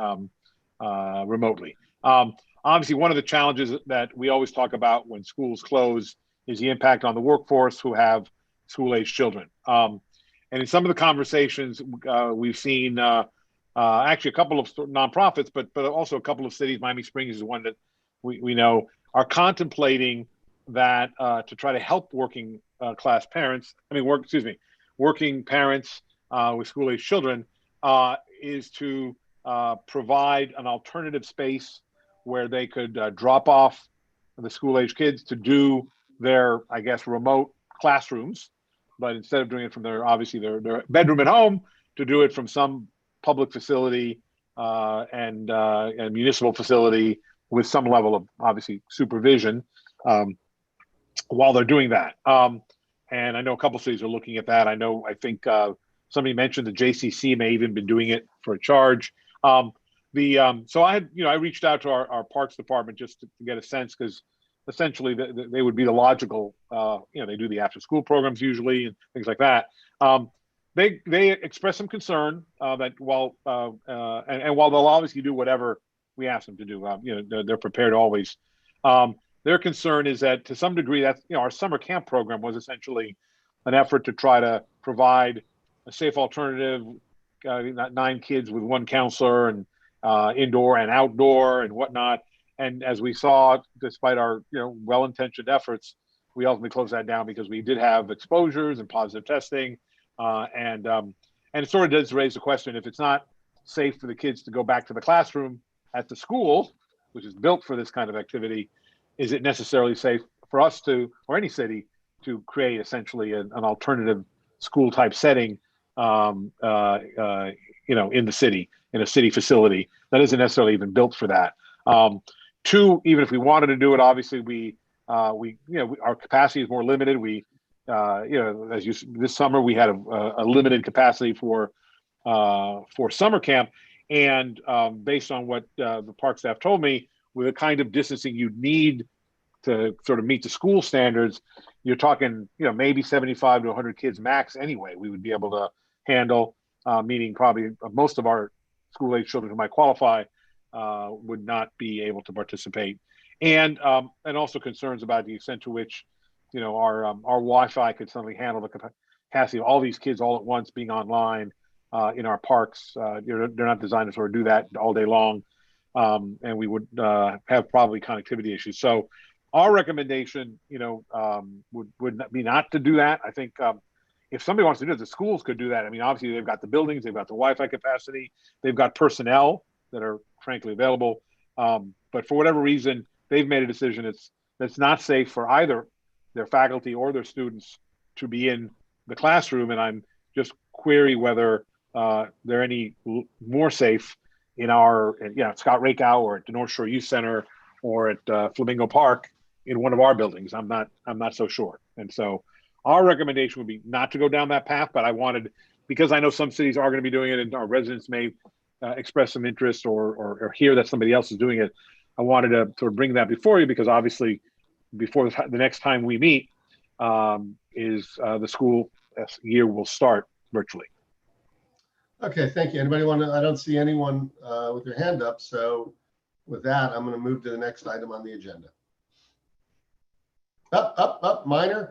Speaker 5: remotely. Obviously, one of the challenges that we always talk about when schools close is the impact on the workforce who have school-age children. And in some of the conversations we've seen, actually a couple of nonprofits, but also a couple of cities, Miami Springs is one that we know, are contemplating that to try to help working class parents, working parents with school-age children, is to provide an alternative space where they could drop off the school-age kids to do their, I guess, remote classrooms, but instead of doing it from their bedroom at home, to do it from some public facility and municipal facility with some level of obviously supervision while they're doing that. And I know a couple cities are looking at that. I think somebody mentioned the JCC may even been doing it for a charge. So I reached out to our parks department just to get a sense, because essentially they would be the logical, they do the after school programs usually and things like that. They expressed some concern that while they'll obviously do whatever we ask them to do, they're prepared always. Their concern is that to some degree that our summer camp program was essentially an effort to try to provide a safe alternative, 9 kids with 1 counselor and indoor and outdoor and whatnot. And as we saw, despite our well-intentioned efforts, we ultimately closed that down because we did have exposures and positive testing, and it sort of does raise the question: if it's not safe for the kids to go back to the classroom at the school, which is built for this kind of activity, is it necessarily safe for us to, or any city, to create essentially an alternative school type setting, in the city, in a city facility that isn't necessarily even built for that? 2, even if we wanted to do it, obviously our capacity is more limited. This summer we had a limited capacity for summer camp, and based on what the park staff told me, with the kind of distancing you'd need to sort of meet the school standards, you're talking, maybe 75 to 100 kids max anyway, we would be able to handle, meaning probably most of our school-age children who might qualify would not be able to participate. And also concerns about the extent to which, our Wi-Fi could suddenly handle the capacity of all these kids all at once being online in our parks. They're not designed to sort of do that all day long. And we would have probably connectivity issues. So our recommendation, would be not to do that. I think if somebody wants to do it, the schools could do that. I mean, obviously they've got the buildings, they've got the Wi-Fi capacity, they've got personnel that are frankly available. But for whatever reason, they've made a decision that's not safe for either their faculty or their students to be in the classroom. And I'm just query whether they're any more safe in our, at Scott Rakow or at the North Shore Youth Center or at Flamingo Park in one of our buildings. I'm not so sure. And so our recommendation would be not to go down that path, but I wanted, because I know some cities are going to be doing it and our residents may express some interest or hear that somebody else is doing it. I wanted to sort of bring that before you, because obviously before the next time we meet is the school year will start virtually.
Speaker 4: Okay, thank you. Anybody want to? I don't see anyone with their hand up. So with that, I'm going to move to the next item on the agenda. Up, minor.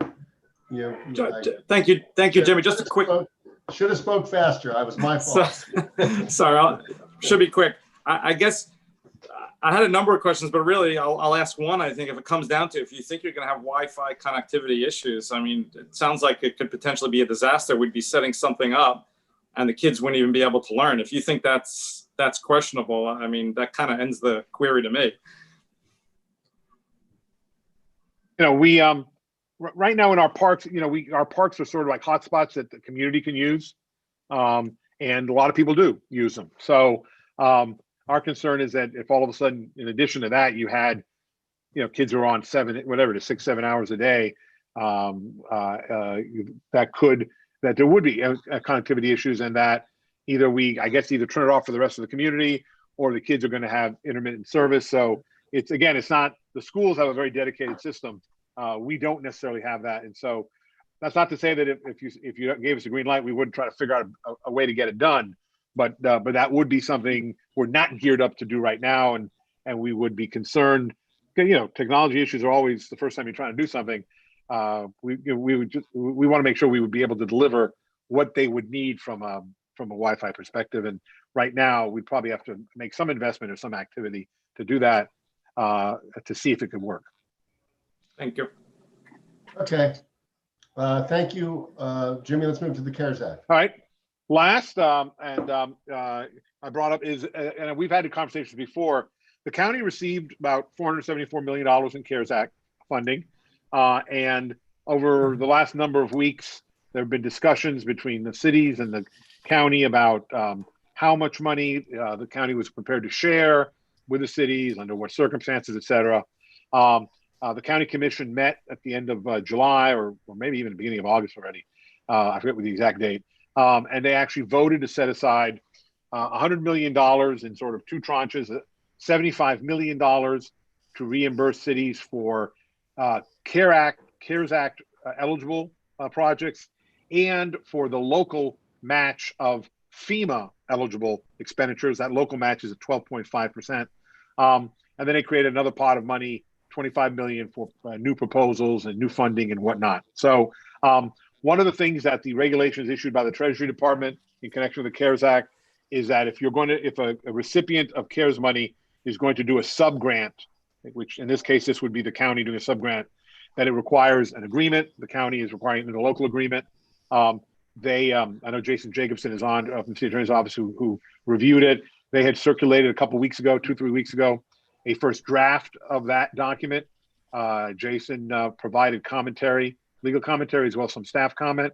Speaker 15: Thank you, Jimmy. Just a quick.
Speaker 4: Should have spoke faster. It was my fault.
Speaker 15: Sorry, should be quick. I guess I had a number of questions, but really I'll ask one. I think if it comes down to, if you think you're going to have Wi-Fi connectivity issues, I mean, it sounds like it could potentially be a disaster. We'd be setting something up and the kids wouldn't even be able to learn. If you think that's questionable, I mean, that kind of ends the query to me.
Speaker 5: right now in our parks, our parks are sort of like hotspots that the community can use. And a lot of people do use them. So our concern is that if all of a sudden, in addition to that, you had, kids who are on 6, 7 hours a day, that there would be connectivity issues, and that either turn it off for the rest of the community, or the kids are going to have intermittent service. So it's not, the schools have a very dedicated system. We don't necessarily have that. And so that's not to say that if you gave us a green light, we wouldn't try to figure out a way to get it done. But that would be something we're not geared up to do right now. And we would be concerned, technology issues are always the first time you're trying to do something. We want to make sure we would be able to deliver what they would need from a Wi-Fi perspective. And right now we'd probably have to make some investment or some activity to do that, to see if it could work.
Speaker 15: Thank you.
Speaker 4: Okay. Thank you, Jimmy. Let's move to the CARES Act.
Speaker 5: All right. Last, I brought up is, and we've had the conversations before, the county received about $474 million in CARES Act funding. And over the last number of weeks, there have been discussions between the cities and the county about how much money the county was prepared to share with the cities, under what circumstances, et cetera. The county commission met at the end of July, or maybe even the beginning of August already. I forget the exact date. And they actually voted to set aside $100 million in sort of two tranches, $75 million to reimburse cities for CARES Act eligible projects, and for the local match of FEMA eligible expenditures. That local match is at 12.5%. And then they created another pot of money, $25 million for new proposals and new funding and whatnot. So one of the things that the regulations issued by the Treasury Department in connection with the CARES Act is that if a recipient of CARES money is going to do a sub-grant, which in this case, this would be the county doing a sub-grant, that it requires an agreement. The county is requiring a local agreement. I know Jason Jacobson is on from the City Attorney's Office who reviewed it. They had circulated a couple weeks ago, 2-3 weeks ago, a first draft of that document. Jason provided commentary, legal commentary, as well as some staff comment.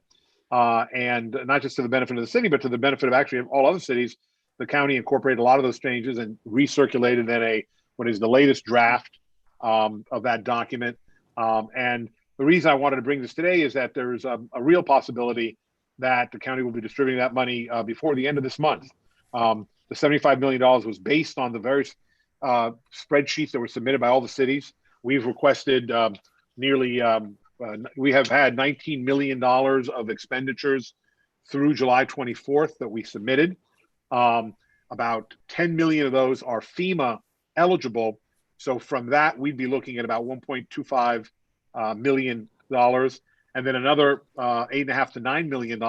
Speaker 5: And not just to the benefit of the city, but to the benefit of actually all other cities. The county incorporated a lot of those changes and recirculated then what is the latest draft of that document. And the reason I wanted to bring this today is that there's a real possibility that the county will be distributing that money before the end of this month. The $75 million was based on the various spreadsheets that were submitted by all the cities. We've requested we have had $19 million of expenditures through July 24th that we submitted. About 10 million of those are FEMA eligible. So from that, we'd be looking at about $1.25 million. And then another $8.5 to $9 million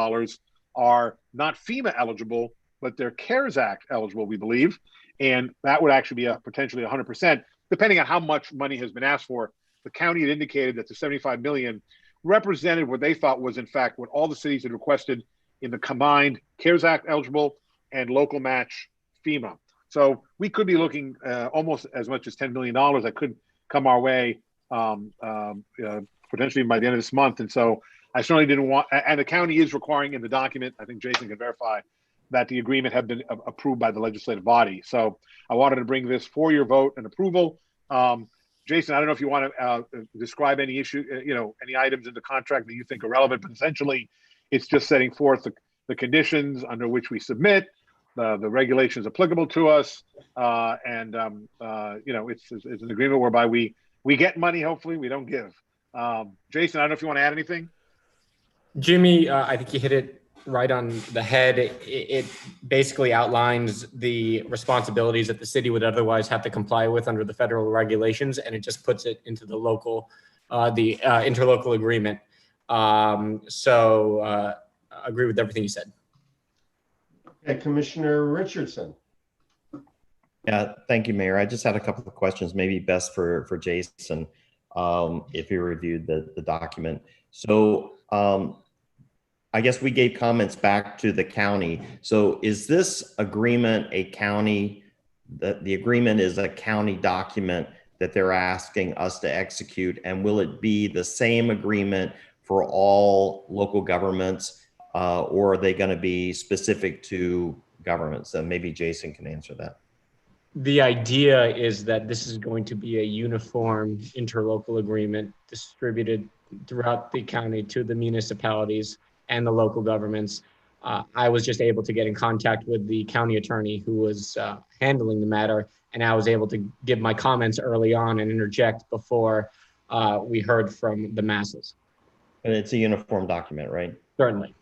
Speaker 5: are not FEMA eligible, but they're CARES Act eligible, we believe. And that would actually be potentially 100%, depending on how much money has been asked for. The county had indicated that the $75 million represented what they thought was, in fact, what all the cities had requested in the combined CARES Act eligible and local match FEMA. So we could be looking almost as much as $10 million that could come our way potentially by the end of this month. And so I certainly didn't want, and the county is requiring in the document, I think Jason can verify, that the agreement had been approved by the legislative body. So I wanted to bring this for your vote and approval. Jason, I don't know if you want to describe any issue, any items in the contract that you think are relevant, but essentially it's just setting forth the conditions under which we submit, the regulations applicable to us, and it's an agreement whereby we get money. Hopefully, we don't give. Jason, I don't know if you want to add anything.
Speaker 17: Jimmy, I think you hit it right on the head. It basically outlines the responsibilities that the city would otherwise have to comply with under the federal regulations, and it just puts it into the local, the interlocal agreement. So I agree with everything you said.
Speaker 4: Okay, Commissioner Richardson.
Speaker 14: Yeah, thank you, Mayor. I just had a couple of questions, maybe best for Jason, if he reviewed the document. So I guess we gave comments back to the county. So is this agreement a county, the agreement is a county document that they're asking us to execute? And will it be the same agreement for all local governments, or are they going to be specific to governments? And maybe Jason can answer that.
Speaker 17: The idea is that this is going to be a uniform interlocal agreement distributed throughout the county to the municipalities and the local governments. I was just able to get in contact with the county attorney who was handling the matter, and I was able to give my comments early on and interject before we heard from the masses.
Speaker 14: And it's a uniform document, right?
Speaker 17: Certainly.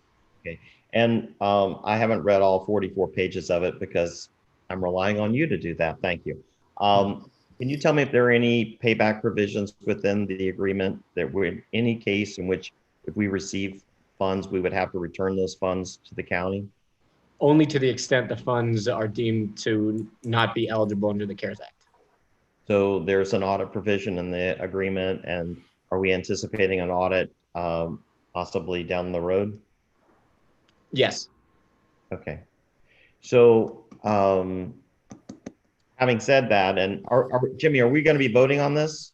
Speaker 14: Okay. And I haven't read all 44 pages of it because I'm relying on you to do that. Thank you. Can you tell me if there are any payback provisions within the agreement that were in any case in which if we receive funds, we would have to return those funds to the county?
Speaker 17: Only to the extent the funds are deemed to not be eligible under the CARES Act.
Speaker 14: So there's an audit provision in the agreement, and are we anticipating an audit possibly down the road?
Speaker 17: Yes.
Speaker 14: Okay. So having said that, and Jimmy, are we going to be voting on this?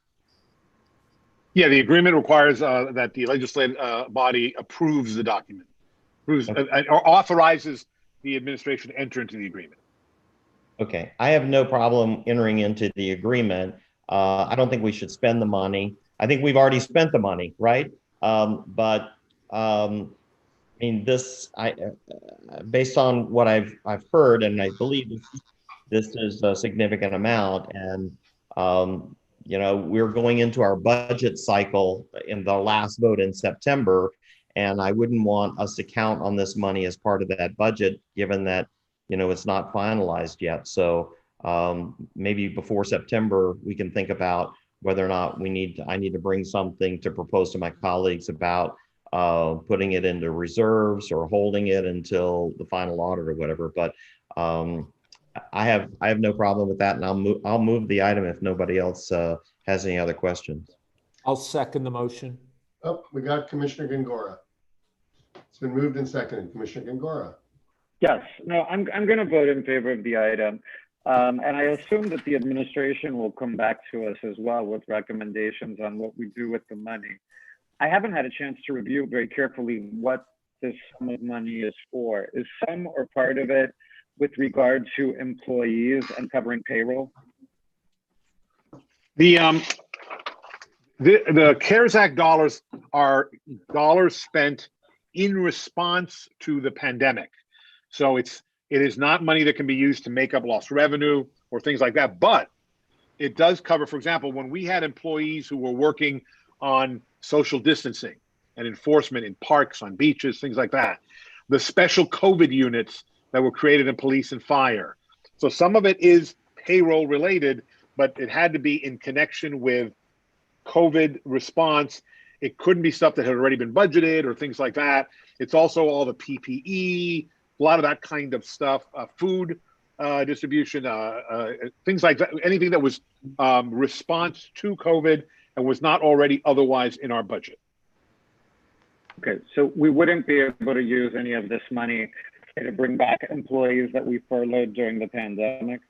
Speaker 5: Yeah, the agreement requires that the legislative body approves the document, approves, or authorizes the administration to enter into the agreement.
Speaker 14: Okay, I have no problem entering into the agreement. I don't think we should spend the money. I think we've already spent the money, right? I mean, this, based on what I've heard, and I believe this is a significant amount, and you know, we're going into our budget cycle in the last vote in September, and I wouldn't want us to count on this money as part of that budget, given that, you know, it's not finalized yet. So maybe before September, we can think about whether or not I need to bring something to propose to my colleagues about putting it into reserves or holding it until the final audit or whatever. But I have no problem with that, and I'll move the item if nobody else has any other questions.
Speaker 13: I'll second the motion.
Speaker 4: Oh, we got Commissioner Gongora. It's been moved and seconded. Commissioner Gongora.
Speaker 18: Yes, no, I'm going to vote in favor of the item. And I assume that the administration will come back to us as well with recommendations on what we do with the money. I haven't had a chance to review very carefully what this sum of money is for. Is some or part of it with regard to employees and covering payroll?
Speaker 5: The CARES Act dollars are dollars spent in response to the pandemic. So it is not money that can be used to make up lost revenue or things like that, but it does cover, for example, when we had employees who were working on social distancing and enforcement in parks, on beaches, things like that, the special COVID units that were created in police and fire. So some of it is payroll related, but it had to be in connection with COVID response. It couldn't be stuff that had already been budgeted or things like that. It's also all the PPE, a lot of that kind of stuff, food distribution, things like that, anything that was response to COVID and was not already otherwise in our budget.
Speaker 18: Okay, so we wouldn't be able to use any of this money to bring back employees that we furloughed during the pandemic?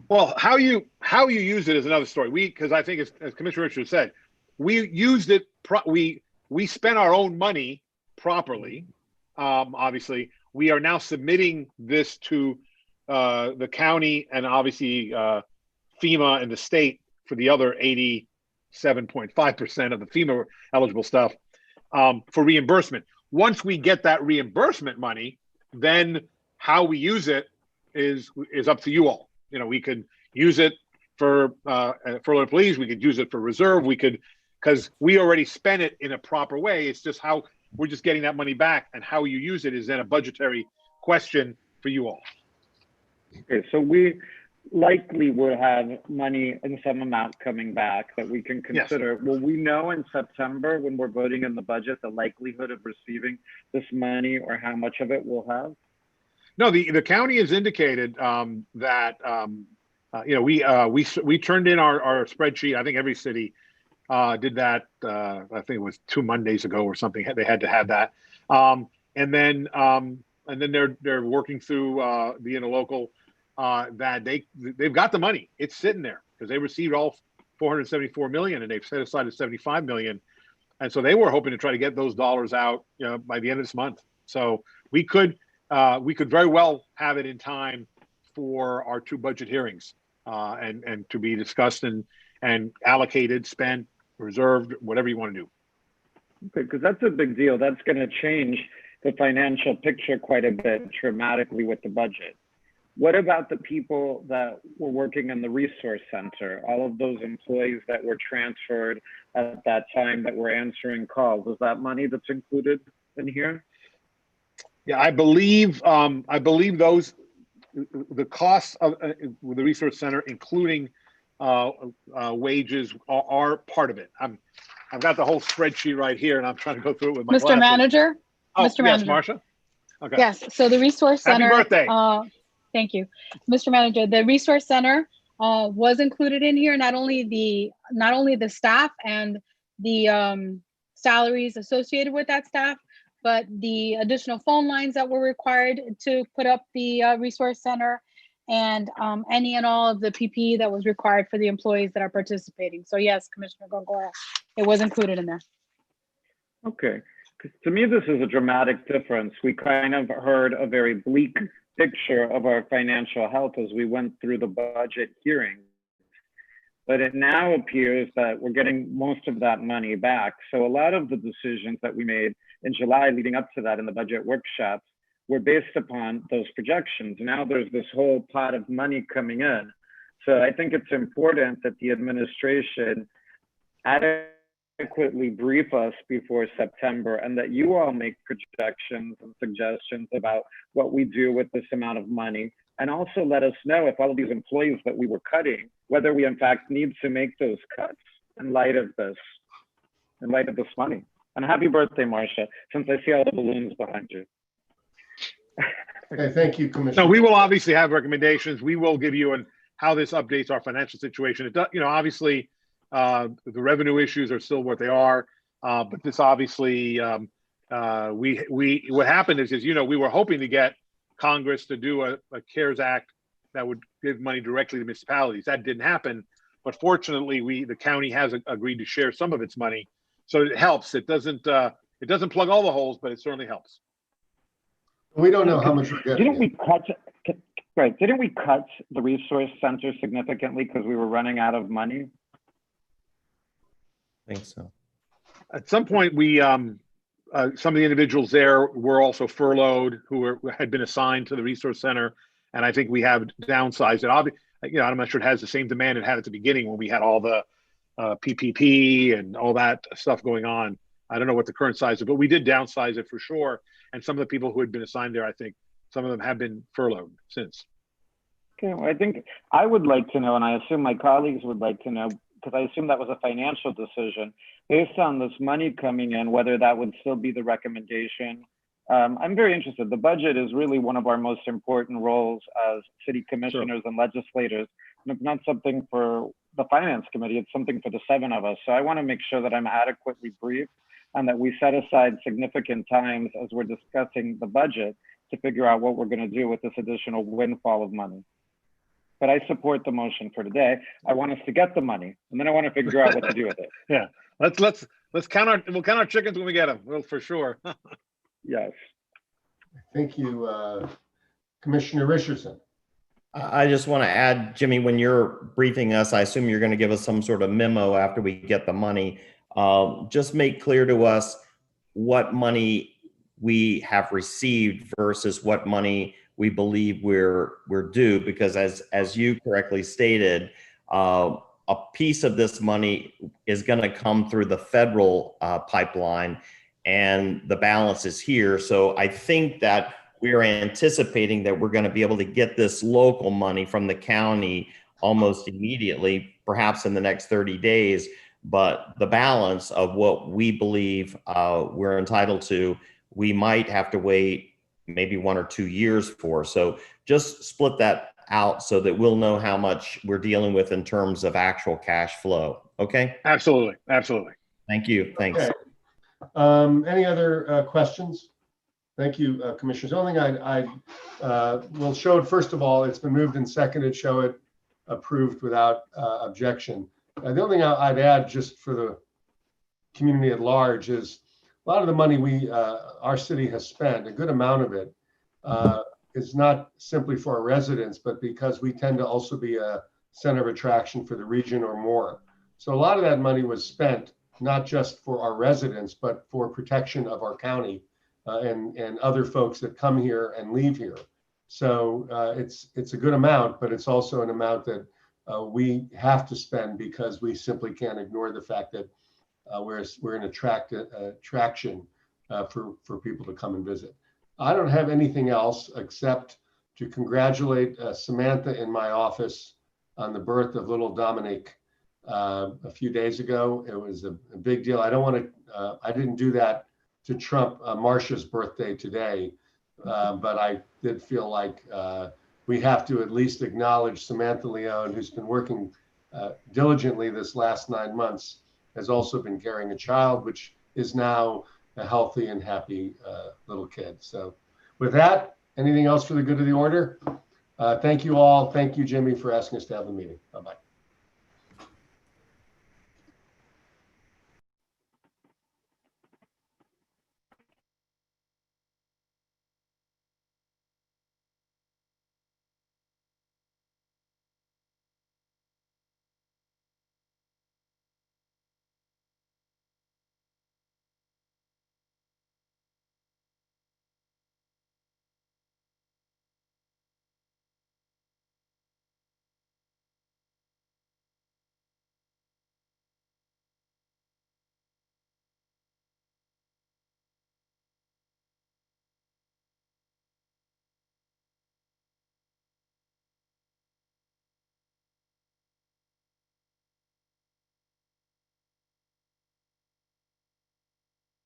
Speaker 5: Well, how you use it is another story. Because I think, as Commissioner Richards said, we used it. We spent our own money properly. Obviously, we are now submitting this to the county and obviously FEMA and the state for the other 87.5% of the FEMA eligible stuff for reimbursement. Once we get that reimbursement money, then how we use it is up to you all. You know, we could use it for furloughed employees. We could use it for reserve. We could, because we already spent it in a proper way. It's just how we're just getting that money back, and how you use it is then a budgetary question for you all.
Speaker 18: Okay, so we likely will have money in some amount coming back that we can consider. Yes. Will we know in September when we're voting in the budget the likelihood of receiving this money or how much of it we'll have?
Speaker 5: No, the county has indicated that you know, we turned in our spreadsheet. I think every city did that. I think it was 2 Mondays ago or something. They had to have that, and then they're working through the interlocal that they've got the money. It's sitting there because they received all 474 million, and they've set aside a 75 million. And so they were hoping to try to get those dollars out, by the end of this month. So we could very well have it in time for our 2 budget hearings, and to be discussed and allocated, spent, reserved, whatever you want to do.
Speaker 18: Okay, because that's a big deal. That's going to change the financial picture quite a bit dramatically with the budget. What about the people that were working in the resource center, all of those employees that were transferred at that time that were answering calls? Is that money that's included in here?
Speaker 5: Yeah, I believe those, the costs of the resource center, including wages, are part of it. I've got the whole spreadsheet right here, and I'm trying to go through it with my
Speaker 2: Mr.
Speaker 5: glasses.
Speaker 2: Manager?
Speaker 5: Oh,
Speaker 2: Mr.
Speaker 5: yes,
Speaker 2: Manager.
Speaker 5: Marcia? Okay.
Speaker 2: Yes, so the Resource
Speaker 5: Happy
Speaker 2: Center.
Speaker 5: birthday.
Speaker 2: Thank you. Mr. Manager, the Resource Center was included in here, not only the staff and the salaries associated with that staff, but the additional phone lines that were required to put up the Resource Center, and any and all of the PPE that was required for the employees that are participating. So yes, Commissioner Gongora, it was included in there.
Speaker 18: Okay, 'cause to me, this is a dramatic difference. We kind of heard a very bleak picture of our financial health as we went through the budget hearing. But it now appears that we're getting most of that money back. So a lot of the decisions that we made in July leading up to that in the budget workshops were based upon those projections. Now there's this whole pot of money coming in. So I think it's important that the administration adequately brief us before September, and that you all make projections and suggestions about what we do with this amount of money. And also let us know if all of these employees that we were cutting, whether we in fact need to make those cuts in light of this money. And happy birthday, Marcia, since I see all the balloons behind you.
Speaker 4: Okay, thank you, Commissioner.
Speaker 5: No, we will obviously have recommendations. We will give you on how this updates our financial situation. It does, obviously, the revenue issues are still what they are, but this obviously, what happened is, we were hoping to get Congress to do a CARES Act that would give money directly to municipalities. That didn't happen, but fortunately, the county has agreed to share some of its money, so it helps. It doesn't plug all the holes, but it certainly helps.
Speaker 4: We don't know how much we're getting.
Speaker 18: Didn't we cut the resource center significantly because we were running out of money?
Speaker 14: I think so.
Speaker 5: At some point, we some of the individuals there were also furloughed who had been assigned to the resource center, and I think we have downsized it. I'm not sure it has the same demand it had at the beginning when we had all the PPP and all that stuff going on. I don't know what the current size is, but we did downsize it for sure. And some of the people who had been assigned there, I think some of them have been furloughed since.
Speaker 18: Okay, well, I think I would like to know, and I assume my colleagues would like to know, because I assume that was a financial decision based on this money coming in, whether that would still be the recommendation. I'm very interested. The budget is really one of our most important roles as city commissioners and legislators. And it's not something for the finance committee, it's something for the 7 of us. So I want to make sure that I'm adequately briefed and that we set aside significant times as we're discussing the budget to figure out what we're going to do with this additional windfall of money. But I support the motion for today. I want us to get the money, and then I want to figure out what to do with it.
Speaker 5: Yeah, we'll count our chickens when we get them. Well, for sure.
Speaker 18: Yes.
Speaker 4: Thank you, Commissioner Richardson.
Speaker 14: I just want to add, Jimmy, when you're briefing us, I assume you're going to give us some sort of memo after we get the money. Just make clear to us what money we have received versus what money we believe we're due, because as you correctly stated, a piece of this money is going to come through the federal pipeline, and the balance is here. So I think that we're anticipating that we're going to be able to get this local money from the county almost immediately, perhaps in the next 30 days. But the balance of what we believe we're entitled to, we might have to wait maybe 1 or 2 years for. So just split that out so that we'll know how much we're dealing with in terms of actual cash flow. Okay?
Speaker 5: Absolutely. Absolutely.
Speaker 14: Thank you. Thanks.
Speaker 4: Okay. Any other questions? Thank you, Commissioners. The only thing I will show it, first of all, it's been moved and seconded, show it approved without objection. The only thing I'd add, just for the community at large, is a lot of the money our city has spent, a good amount of it, is not simply for our residents, but because we tend to also be a center of attraction for the region or more. So a lot of that money was spent not just for our residents, but for protection of our county and other folks that come here and leave here. So it's a good amount, but it's also an amount that we have to spend because we simply can't ignore the fact that we're an attraction for people to come and visit. I don't have anything else except to congratulate Samantha in my office on the birth of little Dominic a few days ago. It was a big deal. I don't want to, I didn't do that to trump Marcia's birthday today, but I did feel like we have to at least acknowledge Samantha Leone, who's been working diligently this last 9 months, has also been carrying a child, which is now a healthy and happy little kid. So with that, anything else for the good of the order? Thank you all. Thank you, Jimmy, for asking us to have the meeting. Bye-bye.